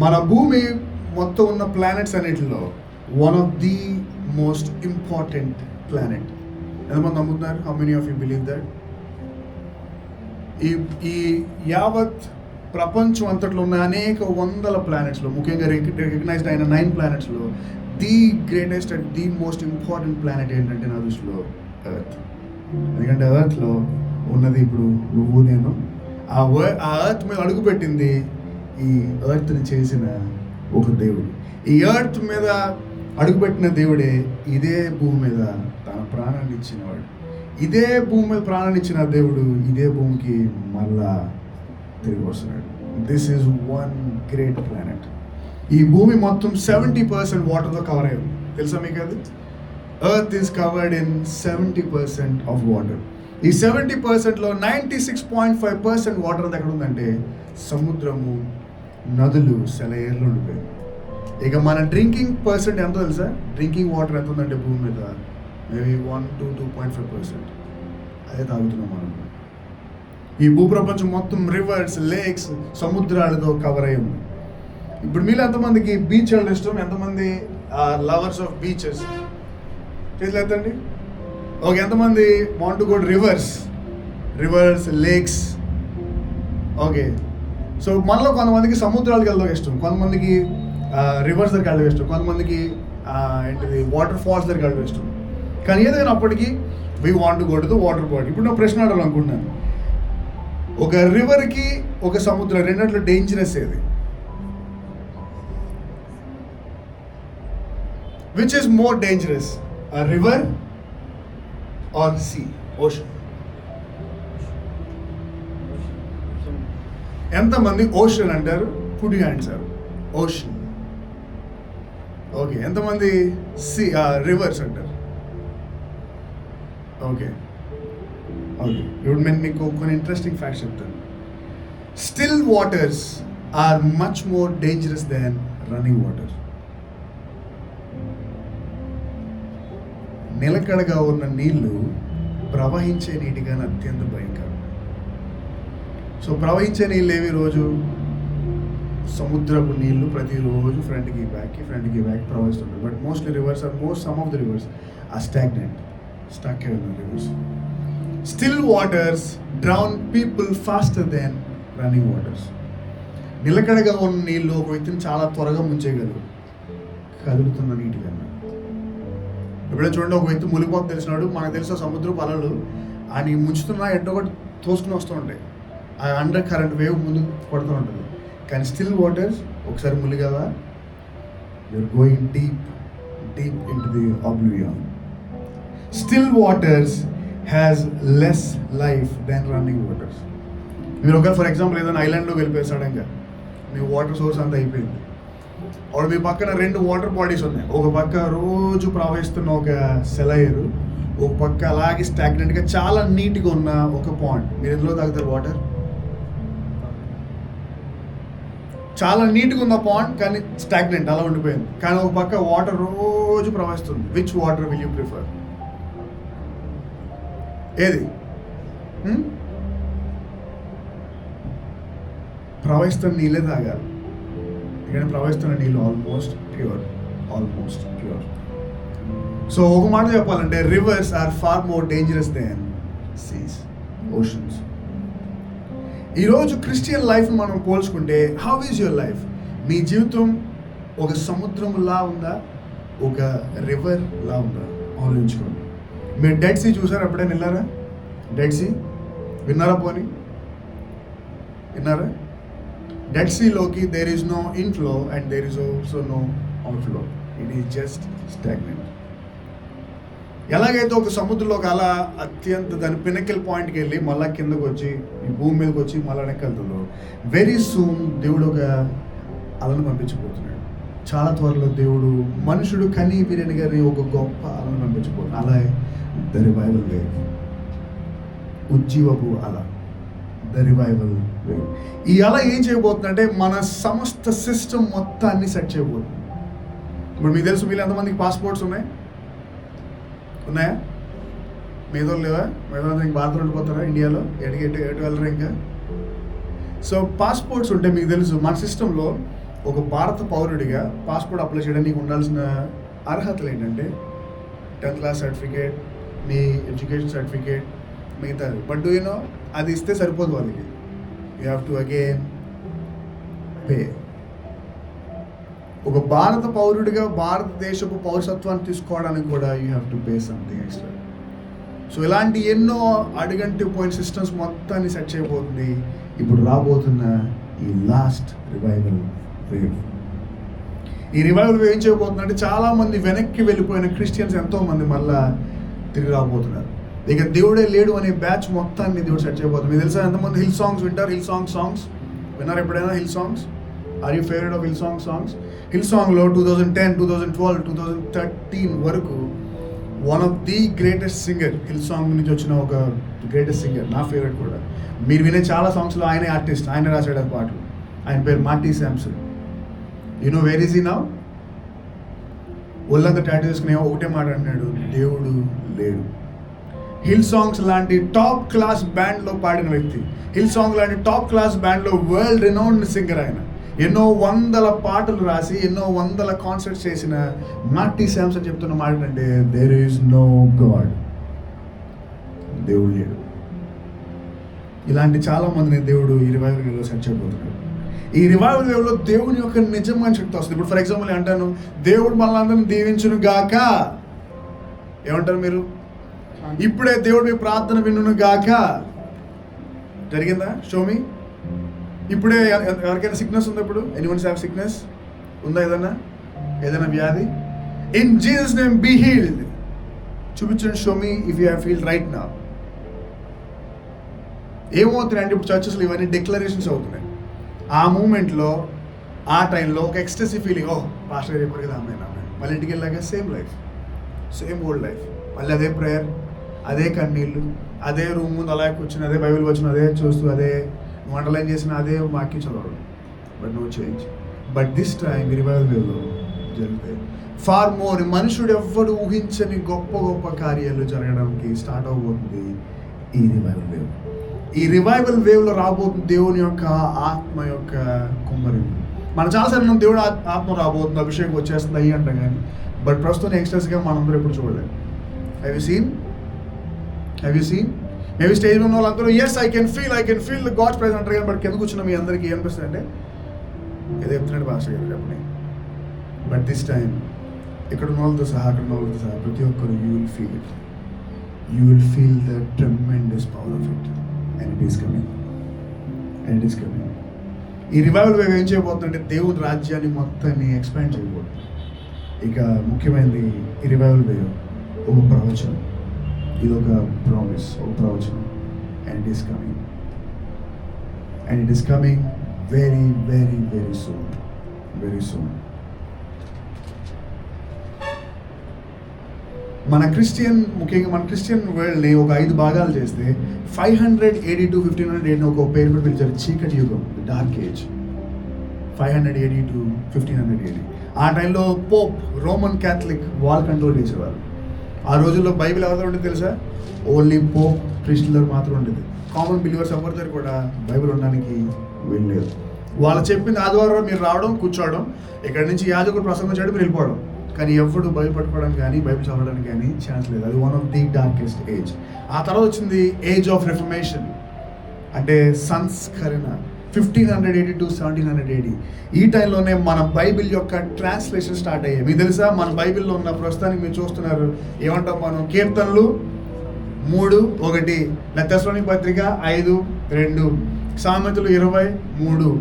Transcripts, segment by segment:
మన భూమి మొత్తం ఉన్న ప్లానెట్స్ అన్నిటిలో one of the most important planet. ఎంతమంది నమ్ముతున్నారు? How many of you believe that? ఈ యావత్ ప్రపంచం అంతట్లో ఉన్న అనేక వందల ప్లానెట్స్లో, ముఖ్యంగా రికగ్నైజ్డ్ అయిన 9 ప్లానెట్స్లో the greatest and the most important planet ఏంటంటే నా దృష్టిలో ఎర్త్. ఎందుకంటే ఎర్త్లో ఉన్నది ఇప్పుడు నువ్వు నేను. ఆ ఎర్త్ మీద అడుగుపెట్టింది ఈ ఎర్త్ని చేసిన ఒక దేవుడు. ఈ ఎర్త్ మీద అడుగుపెట్టిన దేవుడే ఇదే భూమి మీద తన ప్రాణాన్ని ఇచ్చినవాడు. ఇదే భూమి మీద ప్రాణాన్ని ఇచ్చిన దేవుడు ఇదే భూమికి మళ్ళా తిరిగి వస్తున్నాడు. This is one great planet. ఈ భూమి మొత్తం 70% వాటర్తో కవర్ అయ్యింది. తెలుసా మీకు అది? Earth is covered in 70% of water. ఈ 70%లో 96.5% వాటర్ ఎక్కడ ఉందంటే సముద్రము, నదులు, సెలయేర్లు ఉండిపోయింది. ఇక మన డ్రింకింగ్ పర్సెంట్ ఎంతో తెలుసా? డ్రింకింగ్ వాటర్ ఎంత ఉందంటే భూమి మీద మేబీ 1 to 2.5%. అదే తాగుతున్నాం మనం. ఈ భూప్రపంచం మొత్తం రివర్స్, లేక్స్, సముద్రాలతో కవర్ అయి ఉంది. ఇప్పుడు మీలో ఎంతమందికి బీచ్ వెళ్ళడం ఇష్టం? ఎంతమంది లవర్స్ ఆఫ్ బీచెస్ చేతులెత్తండి. ఓకే, ఎంతమంది want to go to reverse, lakes? Okay, so మనలో కొంతమందికి సముద్రాలకు వెళ్ళడం ఇష్టం, కొంతమందికి రివర్స్ దగ్గరికి వెళ్ళడం ఇష్టం, కొంతమందికి ఏంటిది వాటర్ ఫాల్స్ దగ్గరికి వెళ్ళడం ఇష్టం. కానీ ఏదైనా అప్పటికి we want to go to the water body. ఇప్పుడు నా ప్రశ్న అడగాలనుకుంటున్నాను, ఒక రివర్కి ఒక సముద్రం రెండిట్లో డేంజరస్ ఏది? Which is more dangerous, a river or sea, ocean? ఎంతమంది ఓషన్ అంటారు? Put your hands up. Ocean. Okay, ఎంతమంది రివర్స్ అంటారు? ఓకే, ఇప్పుడు నేను మీకు కొన్ని ఇంట్రెస్టింగ్ ఫ్యాక్ట్స్ చెప్తాను. Still waters are much more dangerous than running water. నిలకడగా ఉన్న నీళ్లు ప్రవహించే నీటిగానే అత్యంత భయంకరం. సో ప్రవహించే నీళ్ళు ఏవి? రోజు సముద్రపు నీళ్లు ప్రతిరోజు ఫ్రంట్కి బ్యాక్ ప్రవహిస్తుంటాయి. But mostly rivers some of the rivers are stagnant, stuck అయి ఉన్న rivers. Still waters drown people faster than running waters. నిలకడగా ఉన్న నీళ్ళు ఒక వ్యక్తిని చాలా త్వరగా ముంచేయగలరు కదులుతున్న నీటి కన్నా. ఎప్పుడైనా చూడండి, ఒక వ్యక్తి మునిగిపోతే తెలిసినాడు, మనకు తెలిసిన సముద్రపు అలలు ఆయన ముంచుతున్నా ఎంతో ఒకటి తోసుకుని వస్తూ ఉంటాయి. ఆ అండర్ కరెంట్ వేవ్ ముందు పడుతూ ఉంటుంది. కానీ స్టిల్ వాటర్స్ ఒకసారి మునిగావా, you're going deep into the oblivion. Still waters has less life than running waters. మీరు ఒకవేళ ఫర్ ఎగ్జాంపుల్ ఏదైనా ఐలాండ్లోకి వెళ్ళిపోయి సడన్గా మీ వాటర్ సోర్స్ అంతా అయిపోయింది. అప్పుడు మీ పక్కన 2 వాటర్ బాడీస్ ఉన్నాయి. ఒక పక్క రోజు ప్రవహిస్తున్న ఒక సెలయేరు, ఒక పక్క అలాగే స్టాగ్నెంట్గా చాలా నీట్గా ఉన్న ఒక పాండ్. మీరు ఎందులో తాగుతారు వాటర్? చాలా నీట్గా ఉన్న పాండ్ కానీ స్టాగ్నెంట్ అలా ఉండిపోయింది. కానీ ఒక పక్క వాటర్ రోజు ప్రవహిస్తుంది. Which water will you prefer? ఏది? ప్రవహిస్తున్న నీళ్ళే తాగాలి. ఎందుకంటే ప్రవహిస్తున్న నీళ్ళు ఆల్మోస్ట్ ప్యూర్. సో ఒక మాట చెప్పాలంటే rivers are far more dangerous than seas, oceans. ఈరోజు క్రిస్టియన్ లైఫ్ మనం పోల్చుకుంటే హౌ ఈజ్ యువర్ లైఫ్? మీ జీవితం ఒక సముద్రంలా ఉందా, ఒక రివర్ లా ఉందా? ఆలోచించుకోండి. మీరు డెడ్ సీ చూసారా? ఎప్పుడైనా వెళ్ళారా? డెడ్ సీ విన్నారా? పోనీ విన్నారా? డెడ్ సీలోకి there is no inflow and there is also no outflow. It is just stagnant. ఎలాగైతే ఒక సముద్రంలోకి అలా అత్యంత దాని పినకిల్ పాయింట్కి వెళ్ళి మళ్ళీ కిందకు వచ్చి ఈ భూమి మీదకి వచ్చి మళ్ళీ వెనకెళ్తుందో, వెరీ సూన్ దేవుడు ఒక అలను పంపించబోతున్నాడు. చాలా త్వరలో దేవుడు మనుషుడు కని విరని గారి ఒక గొప్ప అలను పంపించబోతున్నాడు. అలా ద రివైవల్ వేవ్, ఉజ్జీవపు అల, ద రివైవల్ వేవ్. ఈ అల ఏం చేయబోతుందంటే మన సమస్త సిస్టమ్ మొత్తాన్ని సెట్ చేయబోతుంది. ఇప్పుడు మీకు తెలుసు, మీరు ఎంతమందికి పాస్పోర్ట్స్ ఉన్నాయా? మీదో లేవా? మీదో ఇంక బాధలు ఉండిపోతారా ఇండియాలో? ఎటు వెళ్ళరు ఇంకా. సో పాస్పోర్ట్స్ ఉంటే మీకు తెలుసు మన సిస్టంలో ఒక భారత పౌరుడిగా పాస్పోర్ట్ అప్లై చేయడానికి నీకు ఉండాల్సిన అర్హతలు ఏంటంటే 10th క్లాస్ సర్టిఫికేట్, నీ ఎడ్యుకేషన్ సర్టిఫికేట్, మిగతాది. బట్ డూ యూ నో, అది ఇస్తే సరిపోదు వాళ్ళకి. You have to again pay. ఒక భారత పౌరుడిగా భారతదేశపు పౌరసత్వాన్ని తీసుకోవడానికి కూడా you have to pay something extra. So ఇలాంటి ఎన్నో అడుగంటి పోయిన సిస్టమ్స్ మొత్తాన్ని సెట్ చేయబోతుంది ఇప్పుడు రాబోతున్న ఈ లాస్ట్ రివైవల్ వేవ్. ఈ రివైవల్ వేవ్ ఏం చేయబోతుందంటే చాలామంది వెనక్కి వెళ్ళిపోయిన క్రిస్టియన్స్ ఎంతోమంది మళ్ళా తిరిగి రాబోతున్నారు. ఇక దేవుడే లేడు అనే బ్యాచ్ మొత్తాన్ని దేవుడు సెట్ చేయబోతుంది. మీకు తెలుసా ఎంతమంది హిల్ సాంగ్స్ వింటారు? హిల్ సాంగ్స్ విన్నారు ఎప్పుడైనా? Hill songs, are you favourite of hill songs? Hill సాంగ్లో 2010, 2012, 2013 వరకు one of the greatest singer, hill song నుంచి వచ్చిన ఒక గ్రేటెస్ట్ సింగర్, నా ఫేవరెట్ కూడా. మీరు వినే చాలా సాంగ్స్లో ఆయనే ఆర్టిస్ట్, ఆయన రాశాడు ఆ పాటలు. ఆయన పేరు Marty Samson. You know where is he now? ఒళ్ళంతా టాటూ చేసుకుని ఒకటే మాట అన్నాడు, దేవుడు లేడు. హిల్ సాంగ్స్ లాంటి టాప్ క్లాస్ బ్యాండ్లో పాడిన వ్యక్తి, హిల్ సాంగ్ లాంటి టాప్ క్లాస్ బ్యాండ్లో వరల్డ్ రినౌండ్ సింగర్ ఆయన. ఎన్నో వందల పాటలు రాసి ఎన్నో వందల కాన్సర్ట్స్ చేసిన మార్టీ శాంసన్ చెప్తున్న మాట ఏంటంటే, దేర్ ఈజ్ నో గాడ్, దేవుడు లేడు. ఇలాంటి చాలా మందిని దేవుడు ఈ రివైవల్ వేవ్లో సెట్ చేయబోతున్నాడు. ఈ రివైవల్ వేవ్లో దేవుని యొక్క నిజమైన శక్తి వస్తుంది. ఇప్పుడు ఫర్ ఎగ్జాంపుల్ అంటాను, దేవుడు మనల్ని అందరినీ దీవించును గాక. ఏమంటారు మీరు? ఇప్పుడే దేవుడు మీ ప్రార్థన వినును గాక. జరిగిందా? షోమి. ఇప్పుడే ఎవరికైనా సిక్నెస్ ఉందా? ఇప్పుడు ఎనీవన్స్ హ్యావ్ సిక్నెస్ ఉందా? ఏదైనా వ్యాధి? In Jesus name be healed. చూపించండి, show me if you have feel right now. ఏమవుతున్నాయంటే ఇప్పుడు చర్చెస్లో ఇవన్నీ డిక్లరేషన్స్ అవుతున్నాయి. ఆ మూమెంట్లో, ఆ టైంలో ఒక ఎక్స్టెసివ్ ఫీలింగ్, ఓ పాస్టర్ గారు చెప్పారు కదా, అమ్మాయి మళ్ళీ ఇంటికి వెళ్ళాక same life, same old life, మళ్ళీ అదే ప్రేయర్, అదే కన్నీళ్ళు, అదే రూమ్ ముందు అలా కూర్చుని అదే బైబిల్ వచ్చిన అదే చూస్తూ అదే వంటలైన్ చేసిన అదే వాక్యం చదవడం. But no change. But this time revival వేవ్లో జరుగుతాయి ఫార్ మోర్. మనుషుడు ఎవ్వడు ఊహించని గొప్ప గొప్ప కార్యాలు జరగడానికి స్టార్ట్ అవబోతుంది ఈ రివైవల్ వేవ్. ఈ రివైవల్ వేవ్లో రాబోతుంది దేవుని యొక్క ఆత్మ యొక్క కుమ్మరింపు. మనం చాలాసార్లు దేవుడు ఆత్మ రాబోతుంది, అభిషేకం వచ్చేస్తుంది అయ్యి అంటాం కానీ, బట్ ప్రస్తుతం ఎక్స్ట్రాస్గా మనందరూ ఎప్పుడు చూడలేదు. Have you seen? Maybe stage ఉన్న వాళ్ళందరూ yes I can feel the God's presence అంటారు కానీ, బట్ కింద కూర్చున్న మీ అందరికీ ఏమనిపిస్తుంది అంటే, ఏదో చెప్తున్నాడు భాష గారు చెప్పని. బట్ దిస్ టైం ఇక్కడ ఉన్న వాళ్ళతో సహా, అక్కడ ఉన్న వాళ్ళతో సహా ప్రతి ఒక్కరు you will feel the tremendous power of it. And it is coming. ఈ రివైవల్ వేవ్ ఏం చేయబోతుందంటే దేవుని రాజ్యాన్ని మొత్తాన్ని ఎక్స్పాండ్ చేయబోతుంది. ఇక ముఖ్యమైనది ఈ రివైవల్ వేవ్ ఒక ప్రవచనం, ఇది ఒక ప్రామిస్, ఒక ప్రవచనం. And it is coming very, very, very soon. ముఖ్యంగా మన క్రిస్టియన్ వరల్డ్ని ఒక 5 భాగాలు చేస్తే 500 AD to 1500 AD ఒక పేరు పెట్టి పిలిచారు చీకటి యుగం, dark age. 500 AD to 1500 AD. ఆ టైంలో పోప్, రోమన్ క్యాథలిక్ వాళ్ళు కంట్రోల్ చేసేవారు. ఆ రోజుల్లో బైబిల్ ఎవరితో ఉండేది తెలుసా? ఓన్లీ పోప్, ప్రీస్టులర్ మాత్రం ఉండేది. కామన్ బిలీవర్స్ ఎవరితో కూడా బైబిల్ ఉండడానికి వెళ్ళలేదు. వాళ్ళు చెప్పింది ఆదివారం మీరు రావడం, కూర్చోవడం, ఇక్కడి నుంచి యాజకుడు ప్రసంగం చేయడం, మీరు వెళ్ళిపోవడం. కానీ ఎప్పుడు బైబిల్ పట్టుకోవడానికి కానీ బైబిల్ చదవడానికి కానీ ఛాన్స్ లేదు. అది one of the darkest age. ఆ తర్వాత వచ్చింది ఏజ్ ఆఫ్ రిఫర్మేషన్, అంటే సంస్కరణ. 1500 AD to 1700 AD. ఈ టైంలోనే మన బైబిల్ యొక్క ట్రాన్స్లేషన్ స్టార్ట్ అయ్యాయి. మీకు తెలుసా, మన బైబిల్లో ఉన్న ప్రస్తుతానికి మీరు చూస్తున్నారు ఏమంటాం మనం, కీర్తనలు 3:1, తెస్సలోనికీ పత్రిక 5:2, సామెతలు 23.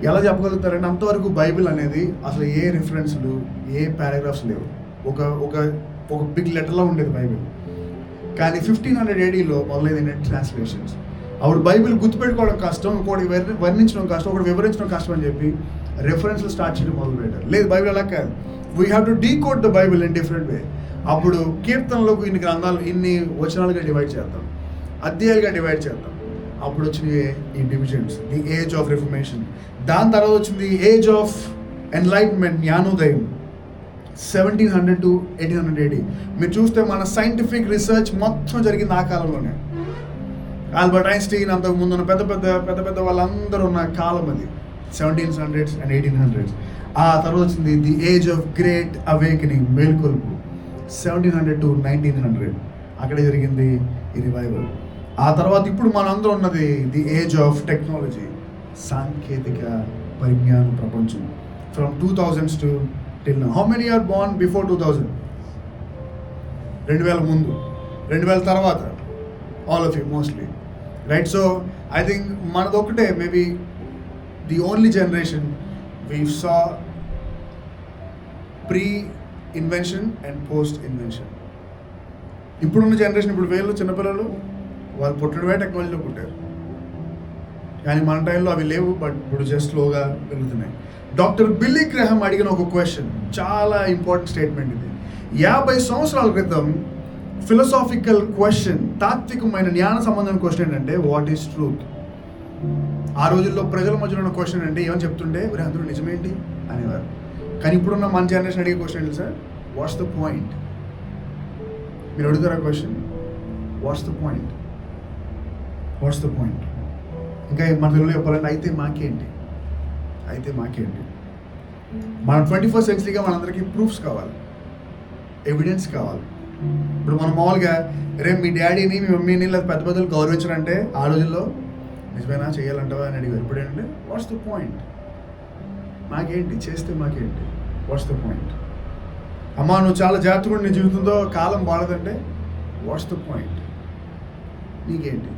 ఎలా చెప్పగలుగుతారంటే అంతవరకు బైబిల్ అనేది అసలు ఏ రిఫరెన్స్లు, ఏ పారాగ్రాఫ్స్ లేవు. ఒక బిగ్ లెటర్లో ఉండేది బైబిల్. కానీ 1500 ADలో మొదలైంది ట్రాన్స్లేషన్స్. అప్పుడు బైబిల్ గుర్తుపెట్టుకోవడం కష్టం, ఇంకోటి వర్ణించడం కష్టం, ఒకటి వివరించడం కష్టం అని చెప్పి రెఫరెన్స్లు స్టార్ట్ చేయడం మొదలు పెట్టారు. లేదు, బైబిల్ అలా కాదు, we have to decode the Bible in different way. అప్పుడు కీర్తనలకు ఇన్ని గ్రంథాలు, ఇన్ని వచనాలుగా డివైడ్ చేద్దాం, అధ్యాయాలుగా డివైడ్ చేద్దాం. అప్పుడు వచ్చినాయి ఈ divisions, the age of reformation. దాని తర్వాత వచ్చింది ఏజ్ ఆఫ్ ఎన్లైట్మెంట్, జ్ఞానోదయం, 1700 to 1800 AD. మీరు చూస్తే మన సైంటిఫిక్ రీసెర్చ్ మొత్తం జరిగింది ఆ కాలంలోనే. ఆల్బర్ట్ ఐన్స్టీన్, అంతకు ముందు ఉన్న పెద్ద పెద్ద వాళ్ళందరూ ఉన్న కాలం అది 1700s and 1800s. ఆ తర్వాత వచ్చింది the age of great awakening, మేల్కొల్పు, 1700 to 1900 అక్కడే జరిగింది ఈ రివైవల్. ఆ తర్వాత ఇప్పుడు మనందరం ఉన్నది ది ఏజ్ ఆఫ్ టెక్నాలజీ, సాంకేతిక పరిజ్ఞాన ప్రపంచం. From 2000s to till now. How many are born before 2000? 2000 ముందు, 2000 తర్వాత, all of you mostly, right? So I think మనదొక్కటే maybe the only generation we saw pre-invention and post-invention. ఇప్పుడున్న generation, ఇప్పుడు వేళ్ళు చిన్నపిల్లలు వాళ్ళు పుట్టడమే టెక్నాలజీలో పుట్టారు, కానీ మన టైంలో అవి లేవు, బట్ ఇప్పుడు జస్ట్ స్లోగా వెళ్తున్నాయి. డాక్టర్ బిల్లీ గ్రాహం అడిగిన ఒక క్వశ్చన్, చాలా ఇంపార్టెంట్ స్టేట్మెంట్ ఇది. 50 సంవత్సరాల క్రితం ఫిలసాఫికల్ క్వశ్చన్, తాత్వికమైన జ్ఞాన సంబంధమైన క్వశ్చన్ ఏంటంటే వాట్ ఈస్ ట్రూత్. ఆ రోజుల్లో ప్రజల మధ్యలో ఉన్న క్వశ్చన్ అంటే ఏమని చెప్తుంటే ఒరే అందరూ నిజమేంటి అనేవారు. కానీ ఇప్పుడున్న మన జనరేషన్ అడిగే క్వశ్చన్ ఏంటి సార్? What's the point? మీరు అడుగుతారా question? What's the point? What's the point? ఇంకా మన తెలుగులో చెప్పాలంటే అయితే మాకేంటి, అయితే మాకేంటి. మనం 21st centuryగా మనందరికీ ప్రూఫ్స్ కావాలి, ఎవిడెన్స్ కావాలి. ఇప్పుడు మనం మామూలుగా రేపు మీ డాడీని మీ మమ్మీని లేదా పెద్ద పెద్దలు గౌరవించారంటే ఆ రోజుల్లో నిజమేనా, చేయాలంటావా అని అడిగారు. ఇప్పుడు ఏంటంటే వాట్స్ ద పాయింట్? మాకేంటి, చేస్తే మాకేంటి, వాట్స్ ద పాయింట్? అమ్మా నువ్వు చాలా జాగ్రత్తగా నీ జీవితంతో కాలం బాగలేదంటే వాట్స్ ద పాయింట్? నీకేంటి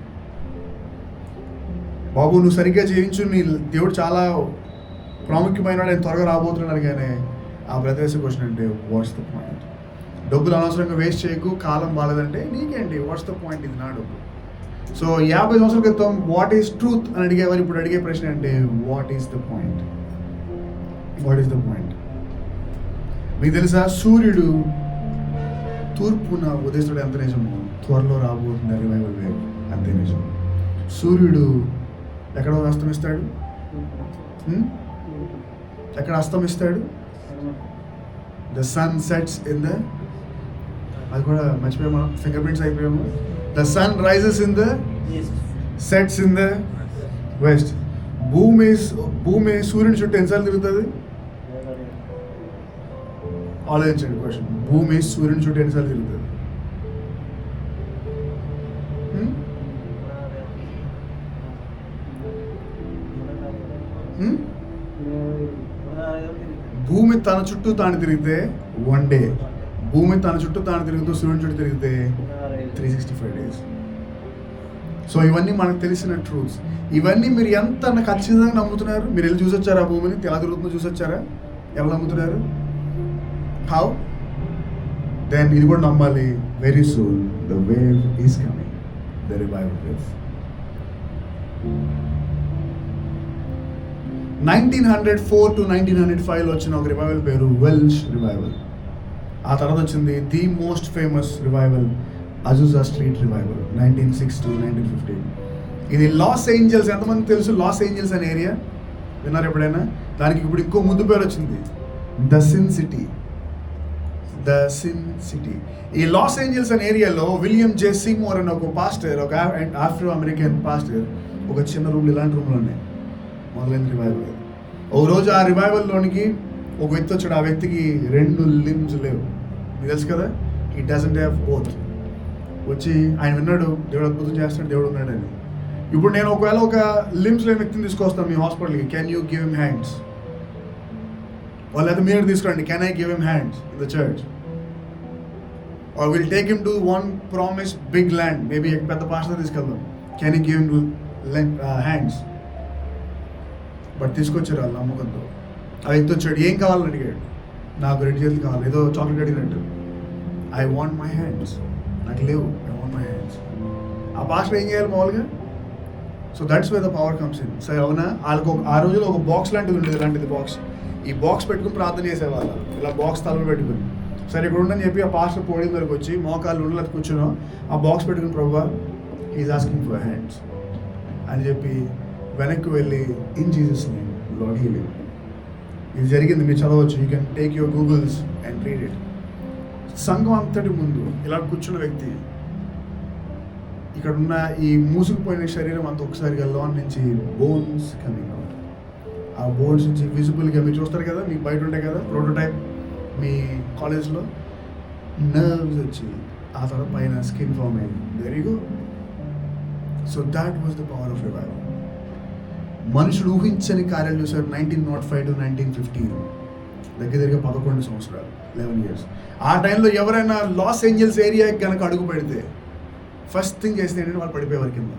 బాబు, నువ్వు సరిగ్గా జీవించు, నీ దేవుడు చాలా ప్రాముఖ్యమైన ఆయన త్వరగా రాబోతున్నాడు, కానీ ఆ బ్రదర్స్ క్వశ్చన్ అంటే వాట్స్ ద పాయింట్? డబ్బులు అనవసరంగా వేస్ట్ చేయకు, కాలం బాగలేదంటే నీకేంటి, వాట్స్ ద పాయింట్? ఇది నా డబ్బు. సో 50 సంవత్సరాల క్రితం వాట్ ఈస్ ట్రూత్ అని అడిగేవారు, ఇప్పుడు అడిగే ప్రశ్న అంటే what is the point? What is the point? మీకు తెలుసా, సూర్యుడు తూర్పున ఉదయిస్తుడు ఎంత నిజమో త్వరలో రాబోతుంది రివైవల్ వేవ్ అంతే నిజం. సూర్యుడు ఎక్కడ అస్తమిస్తాడు? ఎక్కడ అస్తమిస్తాడు? The sun sets in the, అది కూడా మర్చిపోయాము, ఫింగర్ ప్రింట్స్ అయిపోయాము. The sun rises in the sets in the west. భూమి సూర్యుని చుట్టూ ఎన్నిసార్లు తిరుగుతుంది? ఆలోచించండి క్వశ్చన్. భూమి సూర్యుని చుట్టూ ఎన్నిసార్లు తిరుగుతుంది? భూమి తన చుట్టూ తాను తిరిగితే 1 day, భూమి తన చుట్టూ తాను తిరుగుతూ సూర్యుని చుట్టూ తిరిగితే 365 days. సో ఇవన్నీ మనకు తెలిసిన ట్రూత్స్. ఇవన్నీ మీరు ఎంత ఖచ్చితంగా నమ్ముతున్నారు? మీరు వెళ్ళి చూసొచ్చారా భూమిని ఎలా తిరుగుతుందో? చూసొచ్చారా? ఎలా నమ్ముతున్నారు? హౌ? దెన్ ఇది కూడా నమ్మాలి. Very soon the wave is coming, the revival wave. 1904 to 1905 వచ్చిన ఒక రివైవల్ పేరు వెల్ష్ రివైవల్. ఆ తర్వాత వచ్చింది the most famous revival, Azusa street revival, 1906 to 1915. ఇది లాస్ ఏంజల్స్. ఎంతమంది తెలుసు లాస్ ఏంజల్స్ అనే ఏరియా? విన్నారు ఎప్పుడైనా? దానికి ఇప్పుడు ఇంకో ముందు పేరు వచ్చింది, the sin city. The sin city. ఈ లాస్ ఏంజల్స్ అనే ఏరియాలో విలియం జే సీమోర్ అనే ఒక పాస్టర్, ఒక ఆఫ్రో అమెరికన్ పాస్టర్, ఒక చిన్న రూమ్లు, ఇలాంటి రూమ్లు ఉన్నాయి, మొదలైన రివైవల్. ఒక రోజు ఆ రివైవల్లోనికి ఒక వ్యక్తి వచ్చాడు. ఆ వ్యక్తికి 2 limbs లేవు. మీకు తెలుసు కదా, హీ డజంట్ హ్యావ్ బోత్. వచ్చి ఆయన విన్నాడు దేవుడు అద్భుతం చేస్తాడు, దేవుడు ఉన్నాడని. ఇప్పుడు నేను ఒకవేళ ఒక లిమ్స్ లేని వ్యక్తిని తీసుకొస్తాను మీ హాస్పిటల్కి, can you give him hands? వాళ్ళు అయితే మీరు తీసుకురండి, can I give him hands in the church? Or will take him to one promise big land, maybe పెద్ద పాస్టర్ తీసుకెళ్దాం, can you give him hands? But తీసుకొచ్చారు వాళ్ళు నమ్మకంతో. ఆ వ్యక్తి వచ్చాడు, ఏం కావాలని అడిగాడు. నాకు 2 చేతులు కావాలి, ఏదో చాక్లెట్ అడిగినట్టు. ఐ వాంట్ మై హ్యాండ్స్, నాకు లేవు, ఐ వాంట్ మై హ్యాండ్స్. ఆ పాస్టర్ ఏం చేయాలి మామూలుగా? So that's way the power comes in. సరే అవునా, వాళ్ళకు ఆ రోజుల్లో ఒక బాక్స్ లాంటిది ఉండేది, ఇలాంటిది బాక్స్. ఈ బాక్స్ పెట్టుకుని ప్రార్థన చేసేవాళ్ళు, ఇలా బాక్స్ తలలు పెట్టుకుని. సరే ఇక్కడ ఉండని చెప్పి ఆ పాస్టర్ పోడియం దగ్గరకు వచ్చి మోకాళ్ళు ఉండలేదు కూర్చున్నాం, ఆ బాక్స్ పెట్టుకుని ప్రభువా హీఈస్ ఆస్కింగ్ ఫర్ హ్యాండ్స్ అని చెప్పి వెనక్కి వెళ్ళి in Jesus name lord healing. ఇది జరిగింది, మీరు చదవచ్చు. You can take your Google's and read it. సంఘం అంతటి ముందు ఇలా కూర్చున్న వ్యక్తి, ఇక్కడ ఉన్న ఈ మూసుకుపోయిన శరీరం అంతా ఒకసారిగా లోన్ నుంచి బోన్స్ కమింగ్ అవుట్. ఆ బోర్డ్స్ నుంచి విజిబుల్గా మీరు చూస్తారు కదా, మీకు బయట ఉంటాయి కదా ప్రోటోటైప్ మీ కాలేజ్లో, నర్వ్స్ వచ్చి ఆ తర్వాత పైన స్కిన్ ఫామ్ అయింది. Very good. So that was the power of revival. మనుషులు ఊహించని కార్యాలు చూశారు 1905 to 1915, దగ్గర 11 సంవత్సరాలు, 11 years. ఆ టైంలో ఎవరైనా లాస్ ఏంజల్స్ ఏరియాకి కనుక అడుగు పెడితే ఫస్ట్ థింగ్ చేస్తే ఏంటంటే వాళ్ళు పడిపోయేవారు కింద.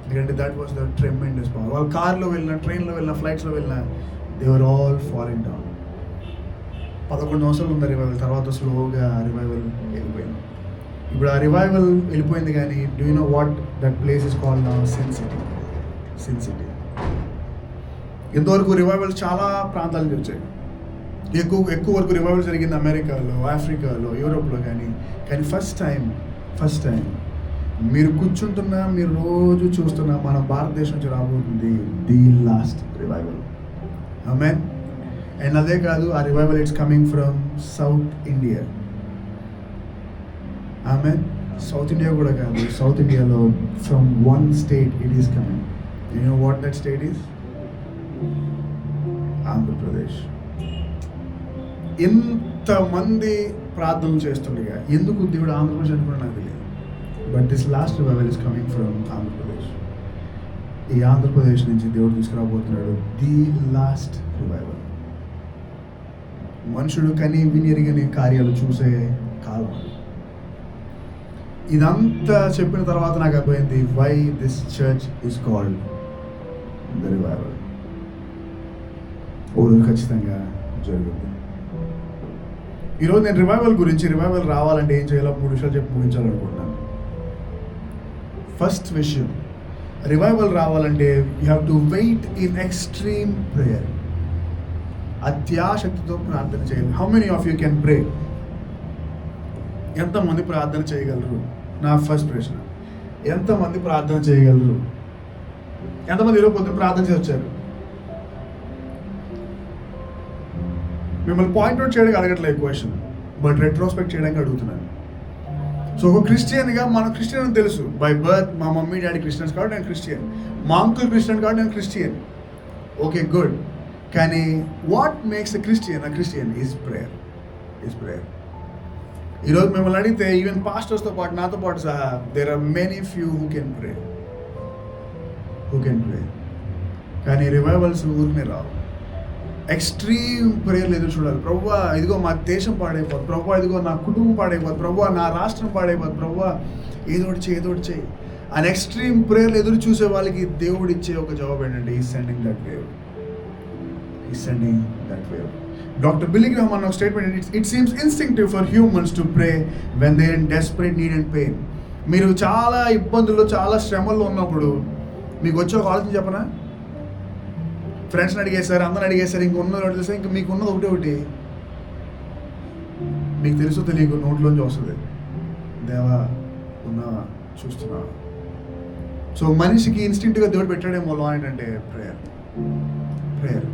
ఎందుకంటే that was the tremendous power. వాళ్ళు కార్లో వెళ్ళినా, ట్రైన్లో వెళ్ళినా, ఫ్లైట్స్లో వెళ్ళినా, they were all falling down. 11 సంవత్సరాలు ఉంది రివైవల్. తర్వాత స్లోగా రివైవల్ వెళ్ళిపోయింది. ఇప్పుడు ఆ రివైవల్ వెళ్ళిపోయింది, కానీ do you know what that place is called now? Sin city. Sin city. ఇంతవరకు రివైవల్ చాలా ప్రాంతాల నుంచి వచ్చాయి. ఎక్కువ వరకు రివైవల్ జరిగింది అమెరికాలో, ఆఫ్రికాలో, యూరోప్లో. కానీ ఫస్ట్ టైం మీరు కూర్చుంటున్నా, మీరు రోజు చూస్తున్నా మన భారతదేశం నుంచి రాబోతుంది the last revival. Amen. And అదే కాదు, ఆ revival it's coming from south India. Amen. South India కూడా కాదు, సౌత్ ఇండియాలో from one state it is coming. You know what that state is? Andhra Pradesh. ఎంతమంది ప్రార్థనలు చేస్తుండగా ఎందుకు దేవుడు ఆంధ్రప్రదేశ్ అని కూడా నాకు తెలియదు. But this last revival is coming from Andhra Pradesh. ఈ ఆంధ్రప్రదేశ్ నుంచి దేవుడు తీసుకురాబోతున్నాడు ది లాస్ట్ రివైవల్. మనుషుడు కని విని ఎరుగని కార్యాలు చూసే కాలం. ఇదంతా చెప్పిన తర్వాత నాకు అర్థమైంది why this church is called the revival. ఓ రోజు ఖచ్చితంగా జరుగుతుంది. ఈరోజు నేను రివైవల్ రావాలంటే ఏం చేయాలో 3 విషయాలు చెప్పి ముగించాలనుకుంటున్నాను. ఫస్ట్ విషయం, రివైవల్ రావాలంటే you have to wait in extreme prayer. అత్యాశక్తితో ప్రార్థన చేయాలి. How many of you can pray? ఎంతమంది ప్రార్థన చేయగలరు? నా ఫస్ట్ ప్రశ్న, ఎంతమంది ప్రార్థన చేయగలరు? ఎంతమంది ఈరోజు పొద్దున్న ప్రార్థన చేసి వచ్చారు? మిమ్మల్ని పాయింట్అవుట్ చేయడానికి అడగట్లేదు క్వశ్చన్, బట్ రెట్రోస్పెక్ట్ చేయడానికి అడుగుతున్నాను. సో ఒక క్రిస్టియన్గా మనం క్రిస్టియన్ అని తెలుసు బై బర్త్. మా మమ్మీ డాడీ క్రిస్టియన్స్ కాబట్టి నేను క్రిస్టియన్, మా అంకుల్ క్రిస్టియన్ కాబట్టి నేను క్రిస్టియన్. Okay, good. కానీ what makes a Christian is prayer. ఈరోజు మిమ్మల్ని అడిగితే ఈవెన్ పాస్టర్స్తో పాటు నాతో పాటు సహా there are many few who can pray. కానీ రివైవల్స్ ఊరినే రావు. ఎక్స్ట్రీమ్ ప్రేయర్లు ఎదురు చూడాలి. ప్రభువా ఇదిగో మా దేశం పాడైపోదు, ప్రభువా ఇదిగో నా కుటుంబం పాడైపోదు, ప్రభువా నా రాష్ట్రం పాడైపోదు, ప్రభువా ఏదోటి చేయి. అండ్ ఎక్స్ట్రీమ్ ప్రేయర్లు ఎదురు చూసే వాళ్ళకి దేవుడు ఇచ్చే ఒక జవాబు ఏంటంటే ఈ sending that wave. Doctor Billy Graham అన్న ఒక statement, it seems instinctive for humans to pray when they are in desperate need and pain. మీరు చాలా ఇబ్బందుల్లో, చాలా శ్రమల్లో ఉన్నప్పుడు మీకు వచ్చే ఒక ఆలోచన చెప్పనా? ఫ్రెండ్స్ని అడిగేశారు, అందరిని అడిగేశారు, ఇంకొన్న అడిగేసారు, ఇంకా మీకు ఉన్నది ఒకటి మీకు తెలుసో తెలియకు నోట్లోంచి వస్తుంది, దేవా ఉన్నావా, చూస్తున్నావా. సో మనిషికి ఇన్స్టింక్ట్గా దేవుడు పెట్టాడేమో లో ఏంటంటే ప్రేయర్.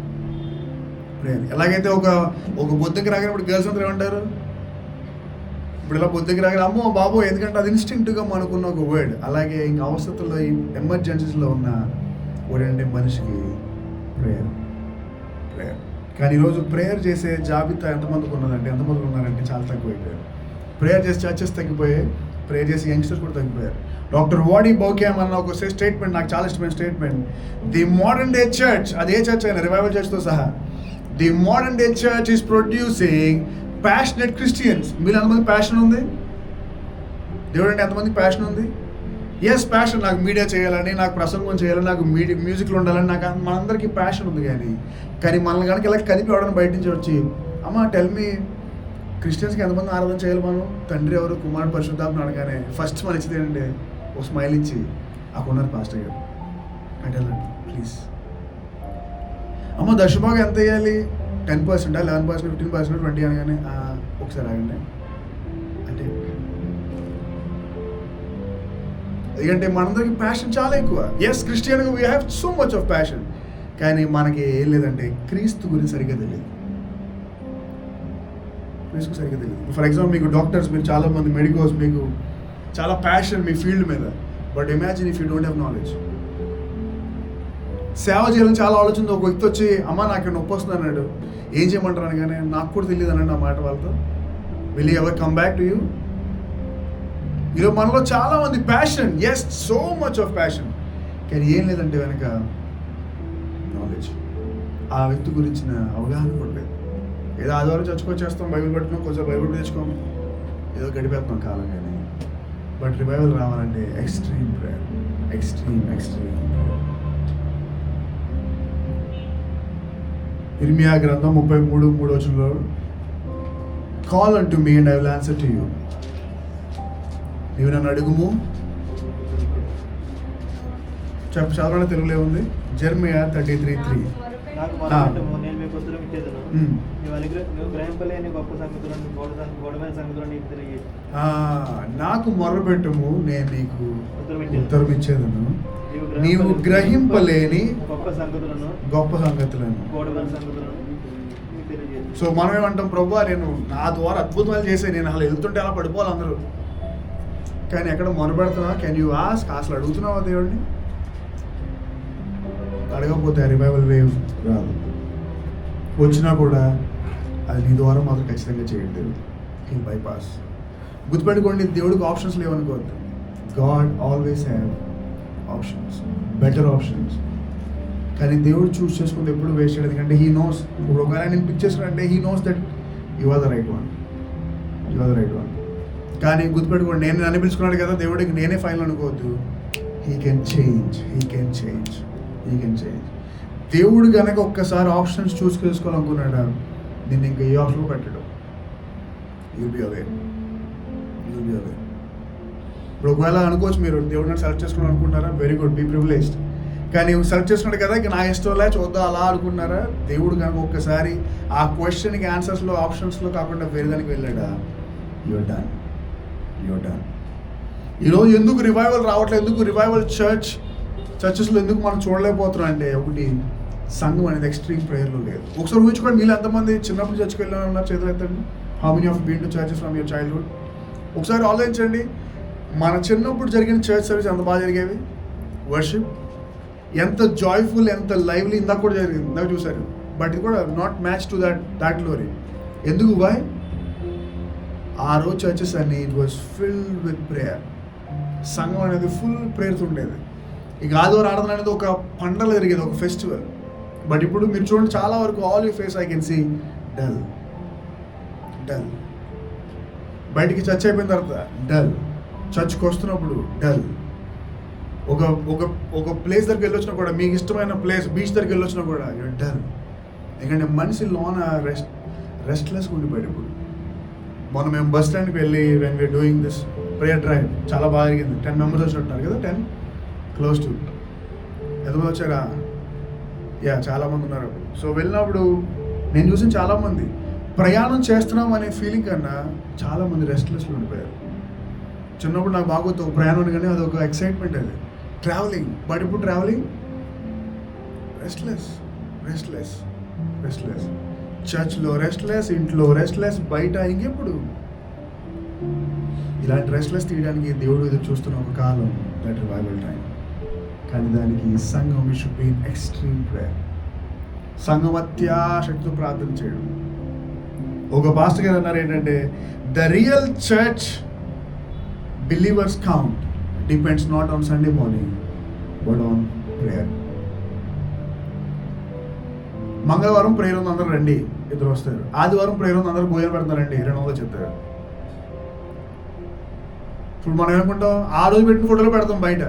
ఎలాగైతే ఒక బొద్దుకి రాగినప్పుడు గర్ల్స్ అందరూ ఏమంటారు? ఇప్పుడు ఇలా బొద్దుకి రాగిన అమ్మో బాబో, ఎందుకంటే అది ఇన్స్టింక్ట్గా మనకున్న ఒక వర్డ్. అలాగే ఇంకా అవసరతలో ఈ ఎమర్జెన్సీస్లో ఉన్న వర్డ్ అంటే మనిషికి ప్రేయర్. కానీ ఈరోజు ప్రేయర్ చేసే జాబితా ఎంతమందికి ఉన్నారంటే చాలా తక్కువైపోయారు. ప్రేయర్ చేసే చర్చెస్ తగ్గిపోయాయి, ప్రేయర్ చేసే యంగ్స్టర్స్ కూడా తగ్గిపోయారు. డాక్టర్ వాడీ బౌక్యామ్ అన్న ఒక స్టేట్మెంట్ నాకు చాలా ఇష్టమైన statement. The modern day church, అదే చర్చ్ అయినా రివైవల్ చర్చ్తో సహా, the modern day church is producing passionate Christians. మీరు ఎంతమంది ప్యాషన్ ఉంది? దేవుడు అంటే ఎంతమందికి ప్యాషన్ ఉంది? Yes, passion. నాకు మీడియా చేయాలని, నాకు ప్రసంగం చేయాలని, నాకు మ్యూజిక్లో ఉండాలని, నాకు మనందరికీ ప్యాషన్ ఉంది. కానీ మనల్ని కనుక ఇలా కదిపి ఎవడని బయట నుంచి వచ్చి అమ్మ టెల్ మీ, క్రిస్టియన్స్కి ఎంతమంది ఆరాధన చేయాలి మనం? తండ్రి ఎవరు, కుమారుడు, పరిశుద్ధాత్మ అనగానే ఫస్ట్ మన ఇచ్చేది ఏంటంటే ఒక స్మైల్ ఇచ్చి అక్కడ ఉన్నారు పాస్టర్ గారు అంటే ప్లీజ్. అమ్మ దశభాగం ఎంత వేయాలి? 10%, 11%, 15%, 20% అనగానే ఒకసారి ఆగండి అంటే. ఎందుకంటే మనందరికి ప్యాషన్ చాలా ఎక్కువ. ఎస్, క్రిస్టియన్గా we have so much of passion. కానీ మనకి ఏం లేదంటే క్రీస్తు గురించి సరిగ్గా తెలియదు. ఫర్ ఎగ్జాంపుల్ మీకు డాక్టర్స్, మీరు చాలామంది మెడికోస్, మీకు చాలా ప్యాషన్ మీ ఫీల్డ్ మీద. But imagine if you don't have knowledge. సేవ చేయాలని చాలా ఆలోచన. ఒక వ్యక్తి వచ్చి, అమ్మ నాకు నొప్పి వస్తుంది అన్నాడు. ఏం చేయమంటారు అనగానే, నాకు కూడా తెలియదు అనండి ఆ మాట వాళ్ళతో. Will you ever come back to you? ఈరోజు మనలో చాలా మంది passion, yes, so much of passion, కానీ ఏం లేదంటే వెనక నాలెడ్జ్, ఆ వ్యక్తి గురించిన అవగాహన కూడా లేదు. ఏదో ఆదివారం చర్చకొచ్చేస్తాం, బైబిల్ పట్టుకున్నాం, కొంచెం బైబిల్ తెచ్చుకోము, ఏదో గడిపేస్తాం కాలం. కానీ బట్ రివైవల్ రావాలంటే ఎక్స్ట్రీమ్ ప్రేయర్, ఎక్స్ట్రీమ్ ప్రేయర్. ఇర్మియా గ్రంథం 33:3 call unto me and I will answer to you. నీవు నన్ను అడుగుము. చదవడం తెలుగులో ఉంది. జెర్మియా 33:3. నాకు మొరపెట్టుము, నేను నీకు ఉత్తరం ఇచ్చేదను, నీవు గ్రహింపలేని గొప్ప సంగతులను. సో మనం ఏమంటాం, ప్రభువా నేను నా ద్వారా అద్భుతాలు చేసే, నేను అలా వెళ్తుంటే అలా పడిపోవాలి అందరూ. కానీ ఎక్కడ మొరపెడుతున్నా? Can you ask? అసలు అడుగుతున్నావా దేవుడిని? అడగకపోతే రివైవల్ వేవ్ రాదు. వచ్చినా కూడా అది నీ ద్వారా మాత్రం ఖచ్చితంగా చేయండి. ఈ బైపాస్ గుర్తుపెట్టుకోండి, దేవుడికి ఆప్షన్స్ లేవనుకోవద్దు. God always have options, better options. కానీ దేవుడు చూస్ చేసుకుంటే ఎప్పుడు వేస్ట్ చేయలేదు. ఎందుకంటే హీ నోస్. ఇప్పుడు ఒకవేళ నేను పిక్ చేసుకున్నానంటే he knows that you are the right one, you are the right one. కానీ గుర్తుపెట్టుకోండి, నేను నన్ను పిలుచుకున్నాడు కదా దేవుడికి, నేనే ఫైనల్ అనుకోవద్దు. He can change, he can change, he can change. దేవుడు కనుక ఒక్కసారి ఆప్షన్స్ చూస్ చేసుకోవాలనుకున్నాడా, నేను ఇంకా ఏ ఆప్షన్ పెట్టడు. You'll be away, you'll be అవే. ఇప్పుడు ఒకవేళ అనుకోవచ్చు మీరు, దేవుడు నన్ను సెలెక్ట్ చేసుకోవడం అనుకుంటున్నారా, వెరీ గుడ్, బీ ప్రివిలేజ్డ్. కానీ సెలెక్ట్ చేసుకున్నాడు కదా, ఇక నా ఇష్టంలా చూద్దాం అలా అనుకున్నారా? దేవుడు కనుక ఒక్కసారి ఆ క్వశ్చన్కి ఆన్సర్స్లో, ఆప్షన్స్లో కాకుండా వేరే దానికి వెళ్ళాడా, యూర్ డన్, యూర్ డన్. ఈరోజు ఎందుకు రివైవల్ రావట్లేదు? ఎందుకు రివైవల్ చర్చెస్లో ఎందుకు మనం చూడలేకపోతున్నాం అంటే, ఒకటి సంఘం అనేది ఎక్స్ట్రీమ్ ప్రేయర్లో లేదు. ఒకసారి ఊహించుకోండి, మీరు ఎంతమంది చిన్నప్పుడు చర్చ్కి వెళ్ళాలన్నారు? చేతులు ఎత్తండి. How many of been to churches from your childhood? ఒకసారి ఆలోచించండి, మన చిన్నప్పుడు జరిగిన చర్చ్ సర్వీస్ ఎంత బాగా జరిగేవి. వర్షిప్ ఎంత జాయ్ఫుల్, ఎంత లైవ్లీ. ఇందాక కూడా జరిగింది, ఇందాక చూసారు. బట్ ఇది కూడా not match to that glory. ఎందుకు? వై? ఆ రోజు చర్చెస్ అన్ని it was filled with prayer. సంఘం అనేది ఫుల్ ప్రేయర్తో ఉండేది. ఇక ఆదివారం ఆరాధన అనేది ఒక పండగ జరిగేది, ఒక ఫెస్టివల్. బట్ ఇప్పుడు మీరు చూడండి, చాలా వరకు all you face I can see dull, dull. బయటికి చర్చ్ అయిపోయిన తర్వాత డల్, చర్చ్కి వస్తున్నప్పుడు డల్. ఒక ప్లేస్ దగ్గరికి వెళ్ళొచ్చినా కూడా, మీకు ఇష్టమైన ప్లేస్ బీచ్ దగ్గరికి వెళ్ళొచ్చినా కూడా డల్. ఎందుకంటే మనిషి లోన రెస్ట్లెస్గా ఉండిపోయాడు. ఇప్పుడు మనం మేము బస్ స్టాండ్కి వెళ్ళి when we're doing this prayer drive, చాలా బాగా జరిగింది. 10 members వచ్చినట్టున్నారు కదా, 10 క్లోజ్ టు. ఎంతమంది వచ్చారా? చాలామంది ఉన్నారు. సో వెళ్ళినప్పుడు నేను చూసిన చాలామంది ప్రయాణం చేస్తున్నాం అనే ఫీలింగ్ కన్నా చాలామంది రెస్ట్లెస్లో ఉండిపోయారు. చిన్నప్పుడు నాకు బాగా ఒక ప్రయాణం కానీ అదొక ఎక్సైట్మెంట్, అది ట్రావెలింగ్. బట్ ఇప్పుడు ట్రావెలింగ్ రెస్ట్లెస్, రెస్ట్లెస్, రెస్ట్లెస్. చర్చ్లో రెస్ట్లెస్, ఇంట్లో రెస్ట్లెస్, బయట ఇంకెప్పుడు. ఇలాంటి రెస్ట్లెస్ తీయడానికి దేవుడు ఎదురు చూస్తున్న ఒక కాలం, దట్ రివైవల్ టైం. కానీ దానికి సంఘం we should be in extreme prayer. సంఘం అత్యాశక్తితో ప్రార్థన చేయడం. ఒక పాస్టర్ గారు అన్నారు ఏంటంటే, the real church believers count depends not on Sunday morning but on prayer. మంగళవారం ప్రేయర్ ఉంది, అందరూ రండి, ఇద్దరు వస్తారు. ఆదివారం ప్రేయర్ ఉంది, అందరూ భోజనం పెడతారండి, 200 చెప్తారు. ఇప్పుడు మనం ఏమనుకుంటాం, ఆ రోజు పెట్టిన ఫోటోలు పెడతాం బయట,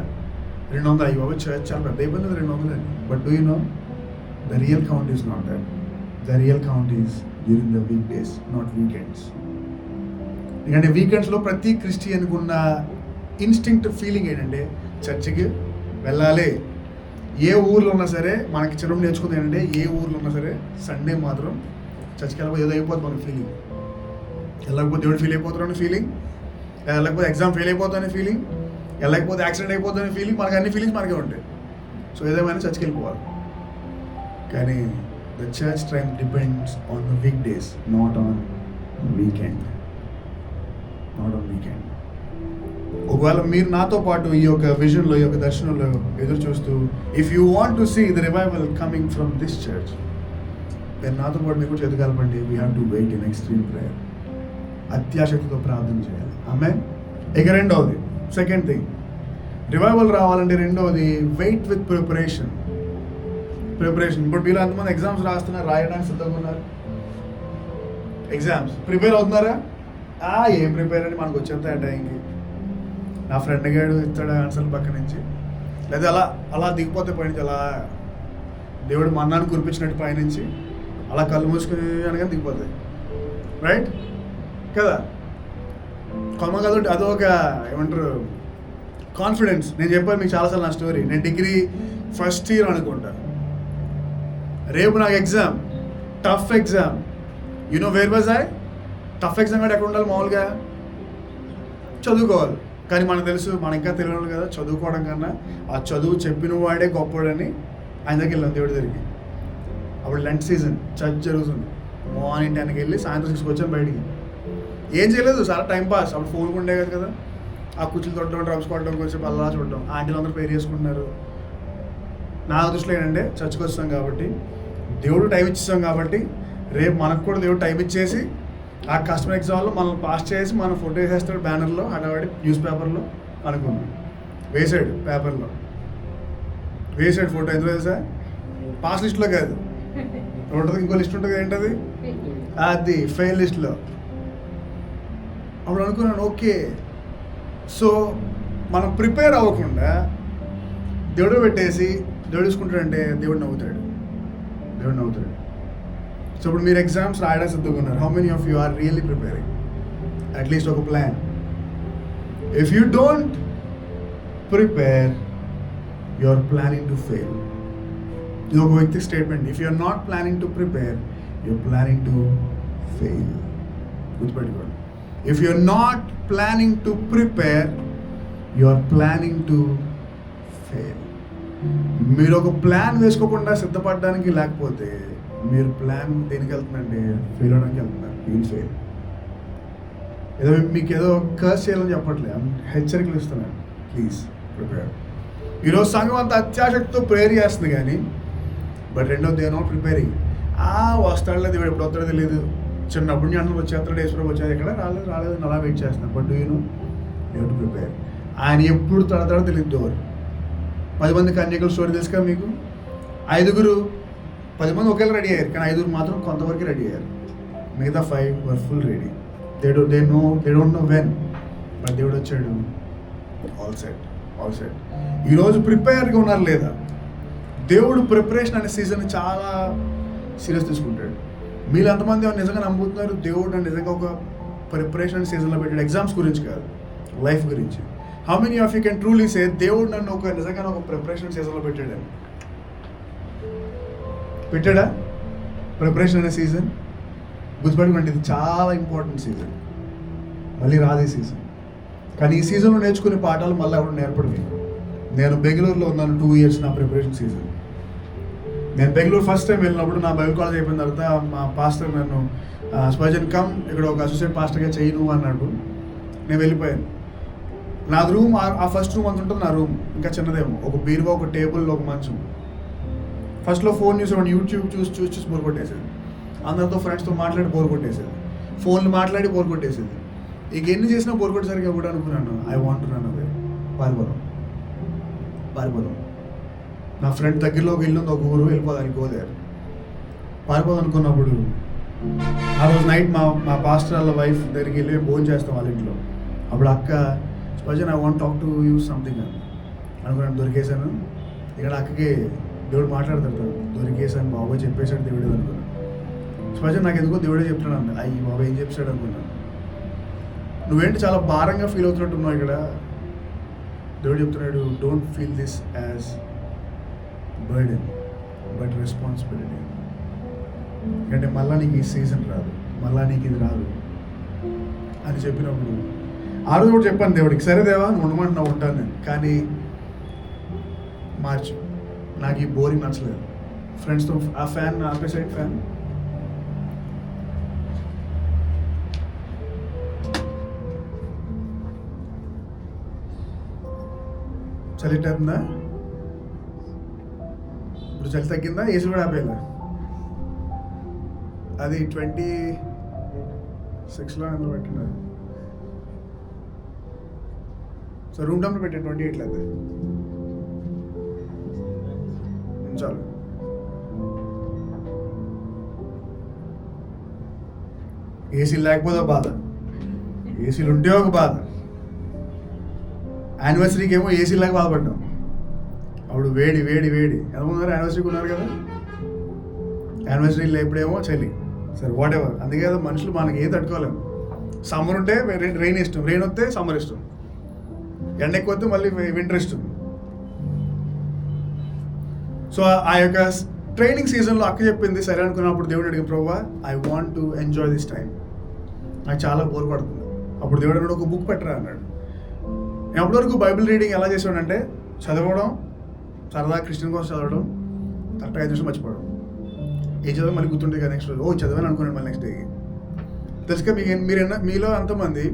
200. అయ్యి బాబు చర్చ్ చాలా పెద్ద అయిపోయింది, 200 అండి. But do you know the real count is not that. The real count is during the week days, not weekends. ఎందుకంటే వీకెండ్స్లో ప్రతి క్రిస్టియన్కి ఉన్న ఇన్స్టింక్ట్ ఫీలింగ్ ఏంటంటే చర్చికి వెళ్ళాలి. ఏ ఊర్లో ఉన్నా సరే, మనకి చిన్నప్పుడు నేర్చుకుంది ఏంటంటే, ఏ ఊర్లో ఉన్నా సరే సండే మాత్రం చర్చికి వెళ్ళకపోతే ఏదో అయిపోతుంది మనకి ఫీలింగ్. వెళ్ళకపోతే దేవుడు ఫీల్ అయిపోతారని ఫీలింగ్, వెళ్ళకపోతే ఎగ్జామ్ ఫెయిల్ అయిపోతానే ఫీలింగ్, వెళ్ళకపోతే యాక్సిడెంట్ అయిపోతానే ఫీలింగ్. మనకి అన్ని ఫీలింగ్స్ మనకే ఉంటాయి. సో ఏదేమైనా చర్చికి వెళ్ళిపోవాలి. కానీ the church strength depends on the week days, not on weekend, not on weekend. ఒకవేళ మీరు నాతో పాటు ఈ యొక్క విజన్లో, ఈ యొక్క దర్శనంలో ఎదురు చూస్తూ, if you want to see the revival coming from this church, నేను నాతో పాటు మీకు చేతకాలపండి. We have to wait in extreme prayer. అత్యాశక్తితో ప్రార్థన చేయాలి. ఆమేన్. ఇక రెండవది, సెకండ్ థింగ్, రివైవల్ రావాలంటే రెండవది వెయిట్ విత్ ప్రిపరేషన్. ఇప్పుడు మీరు అంతమంది ఎగ్జామ్స్ రాస్తున్నారు, రాయడానికి సిద్ధంగా ఉన్నారు. ఎగ్జామ్స్ ప్రిపేర్ అవుతున్నారా? ఏం ప్రిపేర్ అని మనకు వచ్చేంత ఆ టైంకి నా ఫ్రెండ్ గాడు ఇస్తాడు ఆన్సర్లు పక్క నుంచి, లేదా అలా దిగిపోతే పైనుంచి అలా దేవుడు మన్నాన్ని కురిపించినట్టు పైనుంచి అలా కళ్ళు మూసుకుని అనగా దిగిపోతాయి. రైట్ కదా? కొమ్మ కదంటే అదొక ఏమంటారు కాన్ఫిడెన్స్. నేను చెప్పాను మీకు చాలాసార్లు నా స్టోరీ. నేను డిగ్రీ ఫస్ట్ ఇయర్ అనుకుంటా. రేపు నాకు exam, tough exam. Where was I? Tough exam అంటే ఎక్కడ ఉండాలి? మామూలుగా చదువుకోవాలి. కానీ మనకు తెలుసు, మనం ఇంకా తెలియదు కదా, చదువుకోవడం కన్నా ఆ చదువు చెప్పిన వాడే గొప్పవాడని ఆయన దగ్గరికి వెళ్ళాం దేవుడి దగ్గరికి. అప్పుడు లంచ్ సీజన్, చర్చ్ జరుగుతుంది. మార్నింగ్ 10కి వెళ్ళి సాయంత్రం 6కి వచ్చాను బయటికి. ఏం చేయలేదు, చాలా టైం పాస్. అప్పుడు ఫోన్ ఉండే కదా, ఆ కుర్చీలు తొట్టడం, డ్రమ్స్ కొట్టడం, కొంచెం అలా చూడడం. ఆంటీలు అందరూ పేరు చేసుకుంటున్నారు. నా దృష్టిలో ఏంటంటే చర్చ్కి వస్తాం కాబట్టి, దేవుడు టైం ఇచ్చేస్తాం కాబట్టి, రేపు మనకు కూడా దేవుడు టైం ఇచ్చేసి ఆ కస్టమర్ ఎగ్జామ్లో మనల్ని పాస్ చేసి మన ఫోటో వేసేస్తాడు బ్యానర్లో, హడావాడి న్యూస్ పేపర్లో అనుకున్నాం. వేసాడు పేపర్లో, వేసాడు ఫోటో. ఎందుకు తెలుసా? పాస్ లిస్ట్లో కాదు, ఉంటుంది ఇంకో లిస్ట్ ఉంటుంది. ఏంటది? అది ఫెయిల్ లిస్ట్లో. అప్పుడు అనుకున్నాను, ఓకే, సో మనం ప్రిపేర్ అవ్వకుండా దేవుడు పెట్టేసి దేవుడు చూసుకుంటాడంటే దేవుడు నవ్వుతాడు. సో ఇప్పుడు మీరు ఎగ్జామ్స్ రాయడానికి సిద్ధంగా ఉన్నారు. How many of you are really preparing? At least ఒక plan. If you don't prepare, you are planning to fail. ఇది ఒక వ్యక్తి statement. If you are not planning to prepare, you are planning to fail. గుర్తుపెట్టుకోండి. If you are not planning to prepare, you are planning to fail. మీరు ఒక plan వేసుకోకుండా సిద్ధపడడానికి, లేకపోతే మీరు plan దేనికి వెళ్తుందంటే ఫెయిల్ అవడానికి వెళ్తున్నారు. You will fail. ఏదో మీకు ఏదో కర్స్ చేయాలని చెప్పట్లేదు, హెచ్చరికలు ఇస్తున్నాను. Please prepare. ఈరోజు సంఘం అంతా అత్యాశక్తితో ప్రేయర్ చేస్తుంది, కానీ బట్ రెండోది దే నాట్ ప్రిపేరింగ్. వస్తాడులేదు, దేవుడు ఎప్పుడు వస్తాడో తెలియదు. చిన్నప్పుడు నేను అందరూ వచ్చేస్తాడు, ఈశ్వరం వచ్చేది, ఎక్కడ రాలేదు అలా వెయిట్ చేస్తున్నాను. But you to prepare. ఆయన ఎప్పుడు తడతాడో తెలియదు. డోర్ 10 మంది కన్యకల స్టోరీ తెలుసుగా మీకు. 10 మంది ఒకేలా రెడీ అయ్యారు, కానీ 5 మాత్రం కొంతవరకు రెడీ అయ్యారు. మిగతా 5 were full ready. They don't know when, but దేవుడు వచ్చాడు. All set. ఈరోజు ప్రిపేర్గా ఉన్నారు లేదా? దేవుడు ప్రిపరేషన్ అనే సీజన్ చాలా సీరియస్ తీసుకుంటాడు. మీరు ఎంతమంది నిజంగా నమ్ముతున్నారు దేవుడు నన్ను నిజంగా ఒక ప్రిపరేషన్ సీజన్లో పెట్టాడు? ఎగ్జామ్స్ గురించి కాదు, లైఫ్ గురించి. How many of you can truly say దేవుడు నన్ను నిజంగా ఒక ప్రిపరేషన్ సీజన్లో పెట్టాడని? పెట్టాడా? ప్రిపరేషన్ అనే సీజన్ గుర్తుపెట్టుకోండి, ఇది చాలా ఇంపార్టెంట్ సీజన్. మళ్ళీ రాదు ఈ సీజన్. కానీ ఈ సీజన్లో నేర్చుకునే పాఠాలు మళ్ళీ ఎవరు నేర్పడు మీకు. నేను బెంగళూరులో ఉన్నాను 2 years నా ప్రిపరేషన్ సీజన్. నేను బెంగళూరు ఫస్ట్ టైం వెళ్ళినప్పుడు నా బైబిల్ కాలేజ్ అయిపోయిన తర్వాత మా పాస్టర్ నన్ను స్పర్జన్ కమ్ ఇక్కడ ఒక అసోసియేట్ పాస్టర్గా చేయను అన్నాడు. నేను వెళ్ళిపోయాను. నా రూమ్, ఆ ఫస్ట్ రూమ్ అంత ఉంటుంది. నా రూమ్ ఇంకా చిన్నదేమో, ఒక బీరువా, ఒక టేబుల్, ఒక మంచం. ఫస్ట్లో ఫోన్ చూసేవాడిని, యూట్యూబ్ చూసి బోర్ కొట్టేసేది. అందరితో ఫ్రెండ్స్తో మాట్లాడి బోర్ కొట్టేసేది. ఫోన్లు మాట్లాడి బోర్ కొట్టేసేది. ఇక ఎన్ని చేసినా బోర్ కొట్టేసరికి కూడా అనుకున్నాను, I want to run away. పారిపోదాం. నా ఫ్రెండ్ దగ్గరలో ఒక ఇల్లు ఉంది, ఒక ఊరు, వెళ్ళిపోదానికి గోదారు. పారిపోదాం అనుకున్నప్పుడు ఆ రోజు నైట్ మా పాస్టర్ వాళ్ళ వైఫ్ దగ్గరికి వెళ్ళి భోజనం చేస్తాం వాళ్ళ ఇంట్లో. అప్పుడు అక్క, Spurgeon I want talk to you something అని అనుకున్నాను. దొరికేశాను. ఇక్కడ అక్కకి దేవుడు మాట్లాడతాడు. దొరికేశాను బాబాయ్, చెప్పేశాడు దేవుడు అనుకున్నాను. స్పర్జన్ నాకు ఎందుకో దేవుడే చెప్తున్నాడు అంది. అయ్యి బాబాయ్ ఏం చెప్పాడు అనుకున్నాను. నువ్వేంటి చాలా భారంగా ఫీల్ అవుతున్నట్టున్నావు ఇక్కడ. దేవుడు చెప్తున్నాడు, don't feel this as burden but responsibility. ఎందుకంటే మళ్ళా నీకు ఈ సీజన్ రాదు, మళ్ళా నీకు ఇది రాదు అని చెప్పినప్పుడు ఆ రోజు కూడా చెప్పాను దేవుడికి, సరే దేవా నువ్వు ఉండమంటున్నావు, ఉంటాను నేను, కానీ మార్చు, నాకు ఈ బోరింగ్ నచ్చలేదు. ఫ్రెండ్స్తో ఆ ఫ్యాన్ ఆపే సైడ్ ఫ్యాన్ చలి అవుతుందా? ఇప్పుడు చలి తగ్గిందా? ఏసీ కూడా ఆపేయాలా? అది 26లో ఎందులో పెట్టినది. సో రూమ్ టెంపరేచర్ పెట్టే 28 లేదు చాలు. ఏసీ లేకపోతే బాధ, ఏసీలు ఉంటే ఒక బాధ. యానివర్సరీకి ఏమో ఏసీ లేక బాధపడ్డాం. అప్పుడు వేడి వేడి వేడి ఎంతమంది ఉన్నారు యానివర్సరీకి ఉన్నారు కదా? యానివర్సరీ లేప్పుడేమో చలి. సరే వాట్ ఎవర్. అందుకే కదా మనుషులు మనకి ఏది తట్టుకోలేము. సమ్మర్ ఉంటే రెయిన్ ఇష్టం, రెయిన్ వస్తే సమ్మర్ ఇష్టం, ఎండ ఎక్కువ వస్తే మళ్ళీ వింటర్ ఇష్టం. సో ఆ యొక్క ట్రైనింగ్ సీజన్లో అక్క చెప్పింది సరే అనుకున్నప్పుడు దేవుడు అడిగి, ప్రభువా I want to enjoy this time, నాకు చాలా బోర్ పడుతుంది. అప్పుడు దేవుడు అన్నాడు, ఒక బుక్ పెట్టరా అన్నాడు. నేను అప్పటివరకు బైబిల్ రీడింగ్ ఎలా చేసాడంటే చదవడం, సరదా క్రిస్టియన్ కోసం చదవడం, కరెక్ట్గా 5 నిమిషాలు మర్చిపోవడం. ఏ చదవ మళ్ళీ గుర్తుంటే కదా నెక్స్ట్ రోజు చదవని అనుకున్నాను మళ్ళీ నెక్స్ట్ డేకి. తెలుసుగా మీలో ఎంతమంది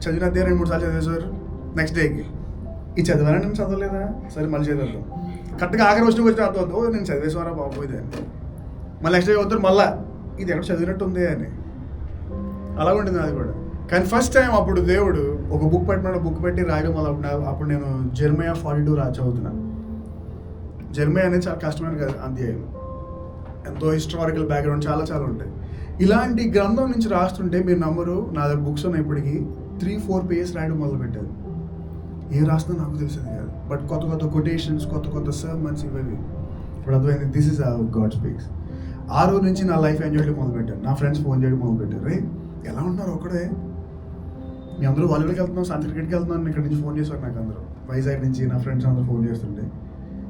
చదివిన అధ్యాయం 2-3 సార్లు చదివేశారు నెక్స్ట్ డేకి? ఇది చదివానా నేను చదవలేదా, సరే మళ్ళీ చదివేద్దాం. కరెక్ట్గా ఆఖరి వచ్చిన అర్థం, నేను చదివేసారా బాబోయిదే అని. మళ్ళీ నెక్స్ట్ డే అవుతారు మళ్ళీ ఇది ఎక్కడ చదివినట్టు ఉంది అని. అలా ఉంటుంది అది కూడా. కానీ ఫస్ట్ టైం అప్పుడు దేవుడు ఒక బుక్ పెట్టినాడు, బుక్ పెట్టి రాయడం వల్ల అప్పుడు నేను జెర్మయా 42 చదువుతున్నాను. జెర్మయా అనేది చాలా కష్టమైన అధ్యాయం, ఎంతో హిస్టారికల్ బ్యాక్గ్రౌండ్ చాలా చాలా ఉంటాయి. ఇలాంటి గ్రంథం నుంచి రాస్తుంటే మీరు నమ్మరు, నా దగ్గర బుక్స్ ఉన్నాయి ఇప్పటికి 3-4 పేజెస్ రాయడం మొదలుపెట్టాను. ఏం రాస్తుందో నాకు తెలిసేది కాదు, బట్ కొత్త కొత్త కొటేషన్స్, కొత్త కొత్త సర్మన్స్ ఇవి ఇప్పుడు అర్థమైంది. This is how God speaks. ఆ రోజు నుంచి నా లైఫ్ ఎంజాయ్ చేయడం మొదలుపెట్టాను. నా ఫ్రెండ్స్ ఫోన్ చేయడం మొదలుపెట్టారు, రే ఎలా ఉన్నారు ఒక్కడే, మీ అందరూ వాలీబాల్కి వెళ్తున్నాం, సాయంత్రం క్రికెట్కి వెళ్తున్నాను, ఇక్కడ నుంచి ఫోన్ చేశారు నాకు అందరూ. వైజాగ్ నుంచి నా ఫ్రెండ్స్ అందరూ ఫోన్ చేస్తుంటే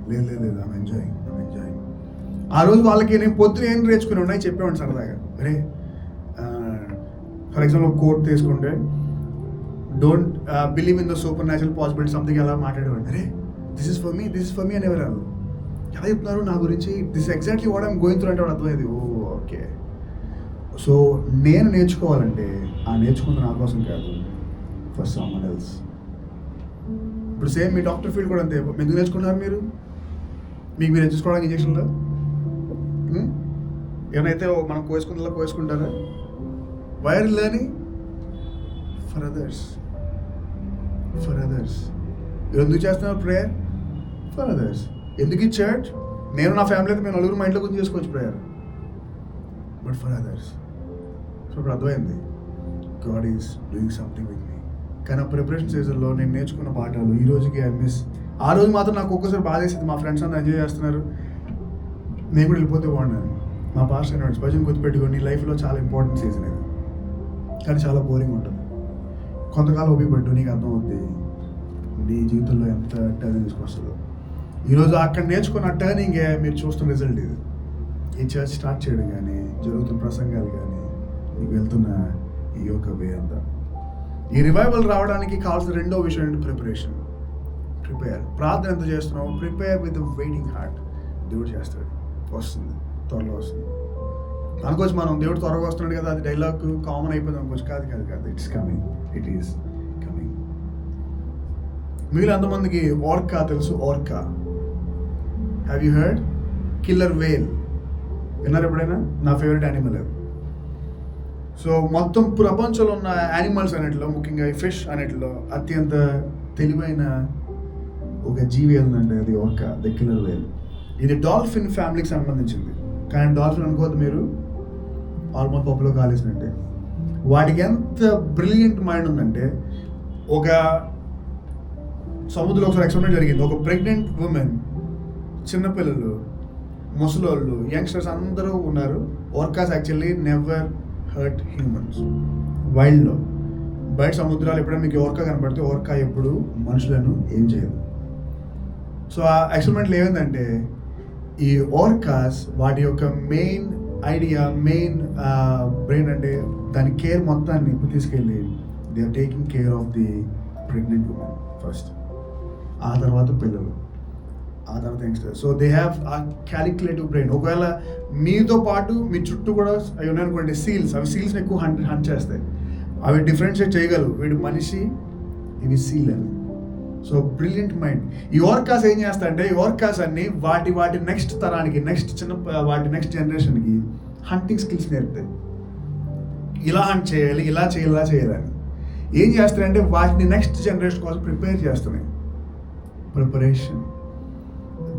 లేదు ఐమ్ ఎంజాయింగ్. ఆ రోజు వాళ్ళకి నేను పొద్దున ఏం నేర్చుకుని ఉన్నాయి చెప్పేవాడిని సరదాగా. అరే ఫర్ ఎగ్జాంపుల్ కోట్ తీసుకుంటే don't believe in the super natural possibility something ఎలా మాట్లాడేవాడిని. అరే దిస్ ఇస్ ఫర్ మీ అని ఎవరు ఎలా చెప్తున్నారు నా గురించి, this exactly what I'm going through అంటే వాడు అర్థమైంది. ఓకే. సో నేను నేర్చుకోవాలంటే ఆ నేర్చుకుంది నా కోసం కాదు, ఫర్ సమ్వన్ ఎల్స్. ఇప్పుడు సేమ్ మీ డాక్టర్ ఫీల్డ్ కూడా అంతే. ఎందుకు నేర్చుకున్నారు మీరు? మీకు మీరు ఎంచుకోవడానికి ఇంజక్షన్లో ఏమైతే మనం కోసుకుంటారా? We're learning for others. ఎందుకు చేస్తున్నారు ప్రేయర్? For others. ఎందుకు ఈ చర్చ్? నేను నా ఫ్యామిలీ అయితే మేము నలుగురు మా ఇంట్లో గురించి చేసుకోవచ్చు prayer, but for others. So ఇప్పుడు అర్థమైంది, God is doing something with me. కానీ ఆ ప్రిపరేషన్ సీజన్లో నేను నేర్చుకున్న పాఠాలు ఈ రోజుకి ఐ మిస్. ఆ రోజు మాత్రం నాకు ఒక్కసారి బాధ వేసింది, మా ఫ్రెండ్స్ అందరూ ఎంజాయ్ చేస్తున్నారు, నేను కూడా వెళ్ళిపోతే బాగున్నాను. మా పాస్టర్ అన్నాడు, భజన గుర్తుపెట్టుకో, నీ లైఫ్లో చాలా ఇంపార్టెంట్ సీజన్ ఇది, కానీ చాలా బోరింగ్ ఉంటుంది. కొంతకాలం ఉపయోగపడ్డు, నీకు అర్థం అవుతుంది నీ జీవితంలో ఎంత టర్నింగ్ తీసుకొస్తుందో. ఈరోజు అక్కడ నేర్చుకున్న టర్నింగే మీరు చూస్తున్న రిజల్ట్ ఇది. ఈ చర్చ్ స్టార్ట్ చేయడం కానీ, జరుగుతున్న ప్రసంగాలు కానీ, నీకు వెళ్తున్న ఈ యొక్క వే అంతా. ఈ రివైవల్ రావడానికి కావాల్సిన రెండో విషయం ఏంటి? ప్రిపరేషన్. ప్రార్థన ఎంత చేస్తున్నావు? Prepare with waiting heart. దేవుడు చేస్తాడు, వస్తుంది, త్వరలో వస్తుంది. అనుకోవచ్చు మనం దేవుడు త్వరగా వస్తున్నాడు కదా, అది డైలాగ్ కామన్ అయిపోయింది అనుకోవచ్చు. కాదు, it's coming, it is coming. మీరు ఎంతమందికి ఓర్కా తెలుసు? Orca, have you heard? Killer whale విన్నారు ఎప్పుడైనా? నా ఫేవరెట్ యానిమల్ అది. సో మొత్తం ప్రపంచంలో ఉన్న యానిమల్స్ అన్నిటిలో, ముఖ్యంగా ఈ ఫిష్ అన్నిటిలో అత్యంత తెలివైన ఒక జీవి ఏంటంటే అది ఓర్కా, ద కిల్లర్ వేల్. ఇది డాల్ఫిన్ ఫ్యామిలీకి సంబంధించింది. కానీ డాల్ఫిన్ అనుకోవద్దు మీరు, ఆల్మోస్ట్ పప్పులో కాలేసినట్టే. వాటికి ఎంత బ్రిలియంట్ మైండ్ ఉందంటే, ఒక సముద్రంలో ఒకసారి ఎక్స్పెరిమెంట్ జరిగింది. ఒక ప్రెగ్నెంట్ ఉమెన్, చిన్నపిల్లలు, ముసలోళ్ళు, యంగ్స్టర్స్ అందరూ ఉన్నారు. Orcas actually never hurt humans. వైల్డ్లో బయట సముద్రాలు ఎప్పుడైనా మీకు ఓర్కా కనపడితే ఓర్కా ఎప్పుడు మనుషులను ఏం చేయదు. సో ఆ ఎక్స్పెరిమెంట్లో ఏమైందంటే, ఈ ఓర్కాస్ వాటి యొక్క మెయిన్ బ్రెయిన్ అంటే దాని కేర్ మొత్తాన్ని ఇప్పుడు తీసుకెళ్ళి they are taking care of the pregnant women first, ఆ తర్వాత పిల్లలు, ఆ తర్వాత youngsters. So they have a calculative brain. ఒకవేళ మీతో పాటు మీ చుట్టూ కూడా అవి ఉన్నాయనుకోండి సీల్స్, అవి సీల్స్ని ఎక్కువ హంట్ చేస్తాయి. అవి డిఫరెన్షియేట్ చేయగలవు, వీడు మనిషి, ఇవి సీల్ అని. So brilliant mind. ఈ ఓర్కాస్ ఏం చేస్తాయంటే ఈ ఓర్కాస్ అన్ని వాటి నెక్స్ట్ తరానికి నెక్స్ట్ జనరేషన్కి హంటింగ్ స్కిల్స్ నేర్పుతాయి. ఇలా హంట్ చేయాలి, ఇలా చేయాలని ఏం చేస్తాయంటే వాటిని నెక్స్ట్ జనరేషన్ కోసం ప్రిపేర్ చేస్తున్నాయి. Preparation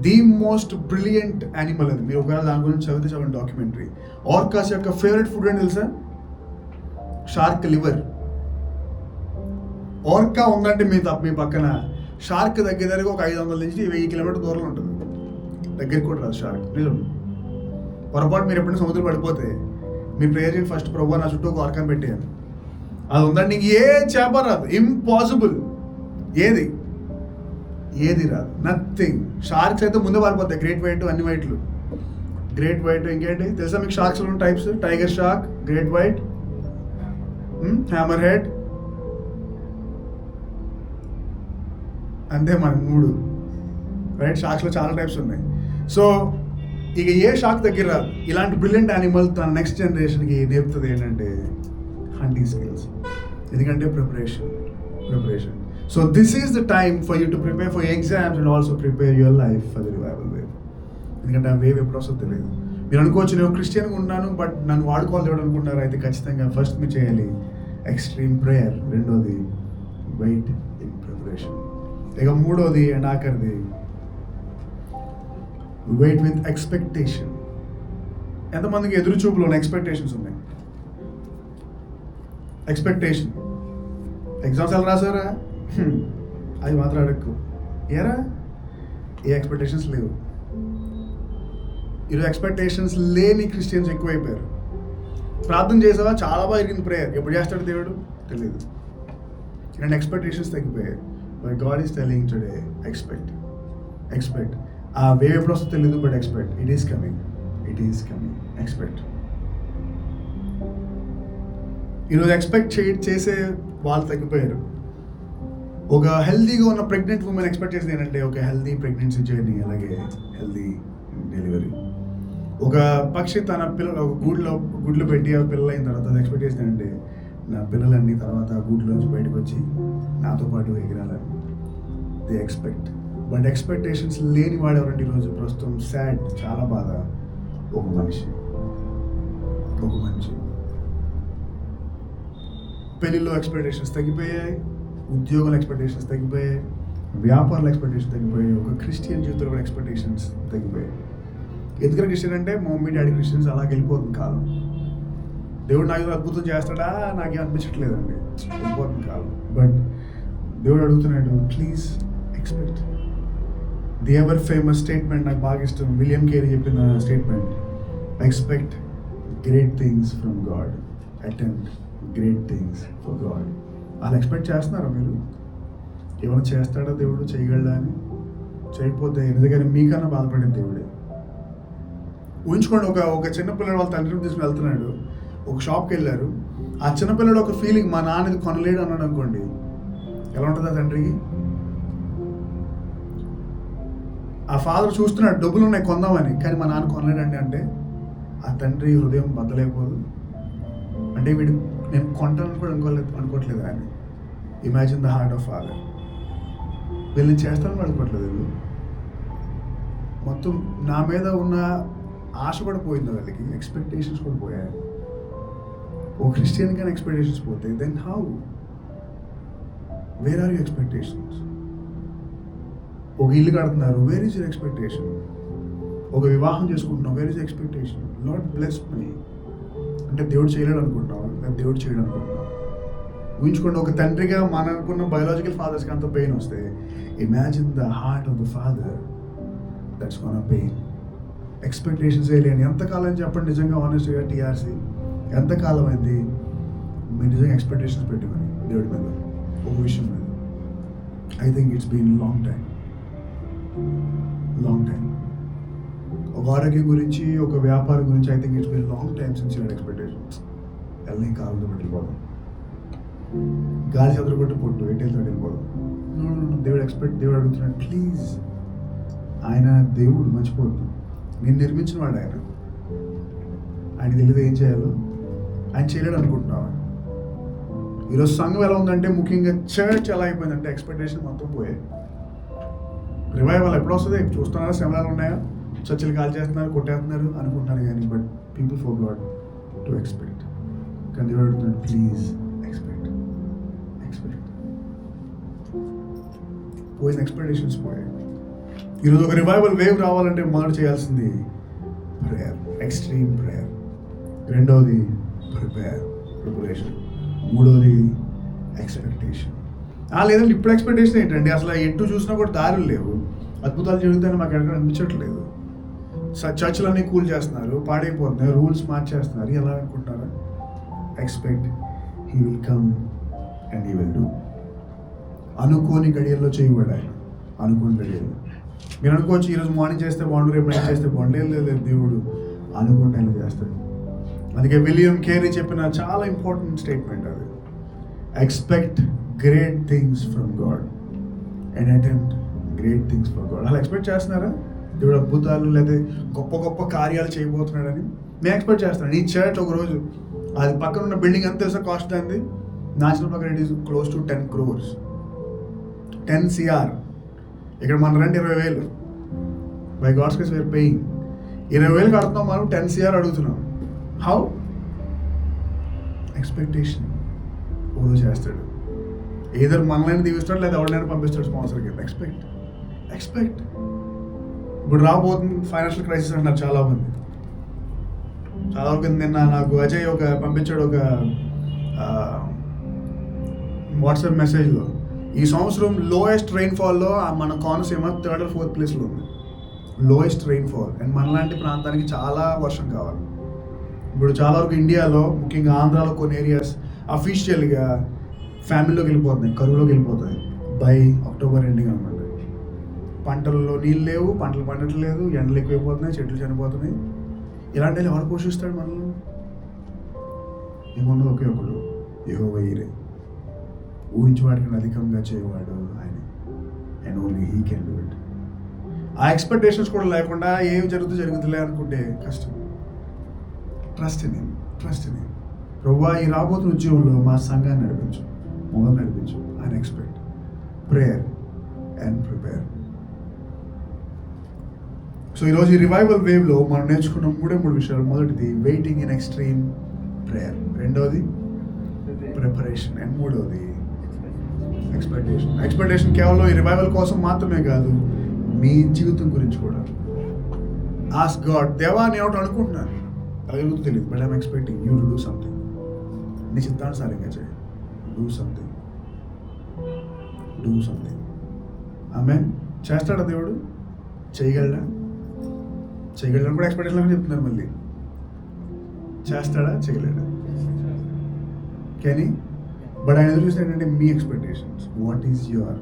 the most brilliant animal అది. మీరు ఒకవేళ దాని గురించి చదివితే డాక్యుమెంటరీ. ఆర్కాస్ యొక్క ఫేవరెట్ ఫుడ్ ఏంటి తెలుసా? Shark liver. ఆర్కా ఉందంటే మీ పక్కన షార్క్ దగ్గర ఒక 500 నుంచి 1000 కిలోమీటర్ దూరంలో ఉంటుంది. దగ్గరికి కూడా రాదు షార్క్. నిజం. పొరపాటు మీరు ఎప్పుడైనా సముద్రం పడిపోతే మీరు ప్రేయర్ చేయండి, ఫస్ట్ ప్రభు నా చుట్టూ ఒక ఆర్కాన్ పెట్టేయాలి. అది ఉందంటే ఇంక ఏ చేప రాదు. ఇంపాసిబుల్. ఏది రాదు. నథింగ్. షార్క్స్ అయితే ముందే పారిపోతాయి. గ్రేట్ వైట్, అన్ని వైట్లు. గ్రేట్ వైట్ ఇంకేంటి తెలుసా మీకు? షార్క్స్ ఉన్న types: tiger shark, great white, hammer head, అంతే మన 3 రైట్. షార్క్స్లో చాలా టైప్స్ ఉన్నాయి. సో ఇక ఏ షార్క్ దగ్గర రాదు. ఇలాంటి బ్రిలియంట్ యానిమల్ తన నెక్స్ట్ జనరేషన్కి నేర్పుతుంది ఏంటంటే హంటింగ్ స్కిల్స్. ఎందుకంటే preparation. So this is the time for you to prepare for exams and also prepare your life for the revival wave. ఎందుకంటే ఆ వేవ్ ఎప్పుడు వస్తుందో తెలియదు. మీరు అనుకోవచ్చు నేను క్రిస్టియన్గా ఉన్నాను బట్ నన్ను వాడుకోవాలి దేవుడు అనుకుంటున్నారు. అయితే ఖచ్చితంగా ఫస్ట్ మీరు చేయాలి ఎక్స్ట్రీమ్ ప్రేయర్. రెండోది వెయిట్ ఇన్ ప్రిపరేషన్. ఇక మూడోది అండ్ ఆఖరిది వెయిట్ విత్ ఎక్స్పెక్టేషన్. ఎంతమందికి ఎదురు చూపులో ఉన్న ఎక్స్పెక్టేషన్స్ ఉన్నాయి? ఎక్స్పెక్టేషన్. ఎగ్జామ్స్ ఎలా రాసారా? అది మాత్రం అడక్కు. ఏరా ఏ ఎక్స్పెక్టేషన్స్ లేవు. ఈరోజు ఎక్స్పెక్టేషన్స్ లేని క్రిస్టియన్స్ ఎక్కువైపోయారు. ప్రార్థన చేసావా? చాలా బాగా జరిగింది ప్రేయర్. ఎప్పుడు చేస్తాడు దేవుడు తెలియదు. ఇలాంటి ఎక్స్పెక్టేషన్స్ తగ్గిపోయాయి. But God is telling today expect. ఆ వేవ్ ఎప్పుడు వస్తుందో తెలియదు but expect. It is coming. Expect. ఈరోజు ఎక్స్పెక్ట్ చేసే వాళ్ళు తగ్గిపోయారు. ఒక హెల్తీగా ఉన్న ప్రెగ్నెంట్ ఉమెన్ ఎక్స్పెక్ట్ చేసేది ఏంటంటే ఒక హెల్తీ ప్రెగ్నెన్సీ జర్నీ, అలాగే హెల్తీ డెలివరీ. ఒక పక్షి తన పిల్లలు ఒక గుడ్లు పెట్టి ఆ పిల్లలు అయిన తర్వాత అది ఎక్స్పెక్ట్ చేసేది ఏంటంటే నా పిల్లలన్నీ తర్వాత గుడ్లోంచి బయటకు వచ్చి నాతో పాటు ఎగిరాలని. The expect. బట్ ఎక్స్పెక్టేషన్స్ లేని వాడు ఎవరంటే ఈరోజు ప్రస్తుతం సాడ్, చాలా బాధ. ఒక మనిషి పెళ్ళిలో ఎక్స్పెక్టేషన్స్ తగ్గిపోయాయి, ఉద్యోగాల ఎక్స్పెక్టేషన్స్ తగ్గిపోయాయి, వ్యాపారాల ఎక్స్పెక్టేషన్స్ తగ్గిపోయాయి, ఒక క్రిస్టియన్ జీవితంలో కూడా ఎక్స్పెక్టేషన్స్ తగ్గిపోయాయి. ఎందుకంటే క్రిస్టియన్ అంటే మా మమ్మీ డాడీ క్రిస్టియన్స్ అలాగే వెళ్ళిపోతుంది కాలం. దేవుడు నాకు అద్భుతం చేస్తాడా నాకేం అనిపించట్లేదండి, వెళ్ళిపోతుంది కాలం. బట్ దేవుడు అడుగుతున్నాడు please expect. The ever famous statement నాకు బాగా ఇష్టం, విలియం కేరీ చెప్పిన statement: expect great things from God, attempt great things for God. వాళ్ళు ఎక్స్పెక్ట్ చేస్తున్నారా? మీరు ఏమైనా చేస్తాడా దేవుడు, చేయగలడా అని? చేయకపోతే ఎందుకంటే మీకన్నా బాధపడేది దేవుడే. ఊహించుకోండి, ఒక చిన్నపిల్లడు వాళ్ళ తండ్రిని తీసుకుని వెళ్తున్నాడు, ఒక షాప్కి వెళ్ళారు. ఆ చిన్నపిల్లడు ఒక ఫీలింగ్ మా నాన్నది కొనలేడు అన్నాడు అనుకోండి, ఎలా ఉంటుంది ఆ తండ్రికి? ఆ ఫాదర్ చూస్తున్నాడు డబ్బులు ఉన్నాయి కొందామని, కానీ మా నాన్న కొనలేడండి అంటే ఆ తండ్రి హృదయం బద్దలైపోదు. అంటే వీడు నేను కొంటానని కూడా అనుకోవట్లేదు ఆయన. Imagine the heart of father. వీళ్ళని చేస్తానని అనుకోవట్లేదు. వీళ్ళు మొత్తం నా మీద ఉన్న ఆశ కూడా పోయింది, వాళ్ళకి ఎక్స్పెక్టేషన్స్ కూడా పోయాయి. ఓ క్రిస్టియన్ కానీ ఎక్స్పెక్టేషన్స్ పోతే then how? Where are you expectations? ఒక ఇల్లు కడుతున్నారు, వేర్ ఈజ్ యువర్ ఎక్స్పెక్టేషన్? ఒక వివాహం చేసుకుంటున్నాం, where is expectation? Lord bless me అంటే దేవుడు చేయలేడు అనుకుంటున్నావా? లేదా దేవుడు చేయడం అనుకుంటున్నావా? ఊహించుకోండి, ఒక తండ్రిగా మనకున్న బయోలాజికల్ ఫాదర్స్కి అంత పెయిన్ వస్తే imagine the heart of the father that's gonna pain. Expectations వేయలేని ఎంతకాలం చెప్పండి నిజంగా ఆనెస్ట్గా టీఆర్సీ ఎంతకాలం అయింది మీరు నిజంగా ఎక్స్పెక్టేషన్స్ పెట్టుకొని దేవుడి మీద ఒక విషయం మీద? I think it's been long time. ఒక ఆరోగ్యం గురించి, ఒక వ్యాపారం గురించి I think it's been long time since your expectations. వెళ్ళి కాలంతో వెళ్ళిపోదాం, గాలి చదువుకుంటూ పొట్టు ఎట్టేళ్ళతో వెళ్ళిపోదాం. దేవుడు అడుగుతున్నాడు ప్లీజ్. ఆయన దేవుడు మర్చిపోద్దు, నేను నిర్మించిన వాడు ఆయన. ఆయన తెలియదు ఏం చేయాలో. ఆయన చేయలేడు అనుకుంటున్నావా? ఈరోజు సంఘం ఎలా ఉందంటే, ముఖ్యంగా చర్చ్ ఎలా అయిపోయిందంటే ఎక్స్పెక్టేషన్ మొత్తం పోయాయి. రివైవల్ ఎప్పుడు వస్తుంది చూస్తున్నారా, శ్రమలు ఉన్నాయా, చర్చలు కాల్ చేస్తున్నారు, కొట్టేస్తున్నారు అనుకుంటున్నారు, కానీ but people for God to expect. కానీ దేవుడు అడుగుతున్నాడు, ప్లీజ్ ఎక్స్పెక్ట్. పోయిన ఎక్స్పెక్టేషన్స్ పోయాయి. ఈరోజు ఒక రివైవల్ వేవ్ రావాలంటే మొదట చేయాల్సింది ప్రేయర్, ఎక్స్ట్రీమ్ ప్రేయర్. రెండవది ప్రిపరేషన్. మూడవది ఎక్స్పెక్టేషన్. లేదంటే ఇప్పుడు ఎక్స్పెక్టేషన్ ఏంటండి, అసలు ఎటు చూసినా కూడా దారులు లేవు, అద్భుతాలు జరుగుతాయని మాకు ఎక్కడ అనిపించట్లేదు. చర్చలన్నీ కూల్ చేస్తున్నారు, పాడైపోతున్నాయి, రూల్స్ మార్చేస్తున్నారు. ఎలా అనుకుంటున్నారా? Expect, he will come and he will do. అనుకోని గడియల్లో చేయబడి ఆయన, అనుకోని గడియల్లో. మీరు అనుకోవచ్చు ఈరోజు మార్నింగ్ చేస్తే బాగుండు, రేపు నైట్ చేస్తే బాగుండు. లేదు, దేవుడు అనుకుంటే ఆయన చేస్తాడు. అందుకే విలియం కేరీ చెప్పిన చాలా ఇంపార్టెంట్ స్టేట్మెంట్ అది. Expect great things from God and attempt great things for God. అలా ఎక్స్పెక్ట్ చేస్తున్నారా? దేవుడు అద్భుతాలు లేదా గొప్ప గొప్ప కార్యాలు చేయబోతున్నాడని మేము ఎక్స్పెక్ట్ చేస్తున్నాను. ఈ చర్చ్ ఒక రోజు అది పక్కన ఉన్న బిల్డింగ్ ఎంత తెలుసా కాస్ట్ అయింది? నేషనల్ ప్రకారం it is close to 10 crores, 10 CR. ఇక్కడ మన rent 20,000. By God's grace we're paying. 20,000 కడుతున్నాం, మనం 10 CR అడుగుతున్నాం. హౌ? ఎక్స్పెక్టేషన్. ఓ చేస్తాడు, ఏదర్ మనల్ని దీవిస్తాడు లేదా ఎవరినైనా పంపిస్తాడు స్పాన్సర్ కింద. ఎక్స్పెక్ట్. ఇప్పుడు రాబోతుంది ఫైనాన్షియల్ క్రైసిస్ అంటున్నారు చాలా మంది. చాలా వరకు నిన్న నాకు అజయ్ పంపించాడు ఒక వాట్సాప్ మెసేజ్లో, ఈ సంవత్సరం లోయెస్ట్ రైన్ఫాల్లో మన కోనసీమ 3rd or 4th ప్లేస్లో ఉంది. Lowest rainfall. అండ్ మనలాంటి ప్రాంతానికి చాలా వర్షం కావాలి. ఇప్పుడు చాలా వరకు ఇండియాలో, ముఖ్యంగా ఆంధ్రాలో కొన్ని ఏరియాస్ అఫీషియల్గా ఫ్యామిలీలోకి వెళ్ళిపోతున్నాయి, కరువులోకి వెళ్ళిపోతాయి బై అక్టోబర్ ఎండింగ్ అనమాట. పంటల్లో నీళ్ళు లేవు, పంటలు పండట్లేదు, ఎండలు ఎక్కువైపోతున్నాయి, చెట్లు చనిపోతున్నాయి. ఇలాంటి ఎవరు పోషిస్తాడు మనల్ని? ఏమన్నది ఒకే ఒకడు, యెహోవా ఈరే. ఊహించి వాటికి అధికంగా చేయవాడు ఆయన. And only he can do it. ఆ ఎక్స్పెక్టేషన్స్ కూడా లేకుండా ఏం జరుగుతుందిలే అనుకుంటే కష్టం. Trust in him. ప్రభువా, ఈ రాబోతున్న ఉద్యోగంలో మా సంఘాన్ని నడిపించు, మొదలు నడిపించు. ఆయన expect, prayer and prepare. So ఈరోజు ఈ రివైవల్ వేవ్లో మనం నేర్చుకున్న 3 విషయాలు. మొదటిది వెయిటింగ్ ఇన్ ఎక్స్ట్రీమ్ ప్రేయర్, రెండవది ప్రిపరేషన్, అండ్ మూడవది ఎక్స్పెక్టేషన్. కేవలం ఈ రివైవల్ కోసం మాత్రమే కాదు, మీ జీవితం గురించి కూడా. ఆస్క్ గాడ్, దేవా నేను ఒకటి అనుకుంటున్నాను, అది తెలియదు, but I'm expecting you to do something. నీ చిత్తానుసారంగా చేయి. Do something. ఆమేన్. చేస్తాడా దేవుడు? చేయగలడా కూడా ఎక్స్పెక్టేషన్ చెప్తున్నారు. మళ్ళీ చేస్తాడా, చేయలేడా? కానీ బట్ ఆయన ఎదురు చూస్తే ఏంటంటే మీ ఎక్స్పెక్టేషన్స్. What is your?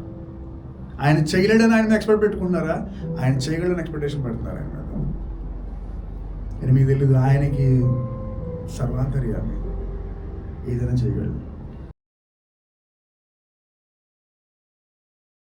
ఆయన చేయలేడని ఆయన ఎక్స్పెక్ట్ పెట్టుకుంటున్నారా? ఆయన చేయగలని ఎక్స్పెక్టేషన్ పెడుతున్నారు ఆయన మీద. అని మీకు తెలీదు, ఆయనకి సర్వాంతర్యామి, ఏదైనా చేయగలడు.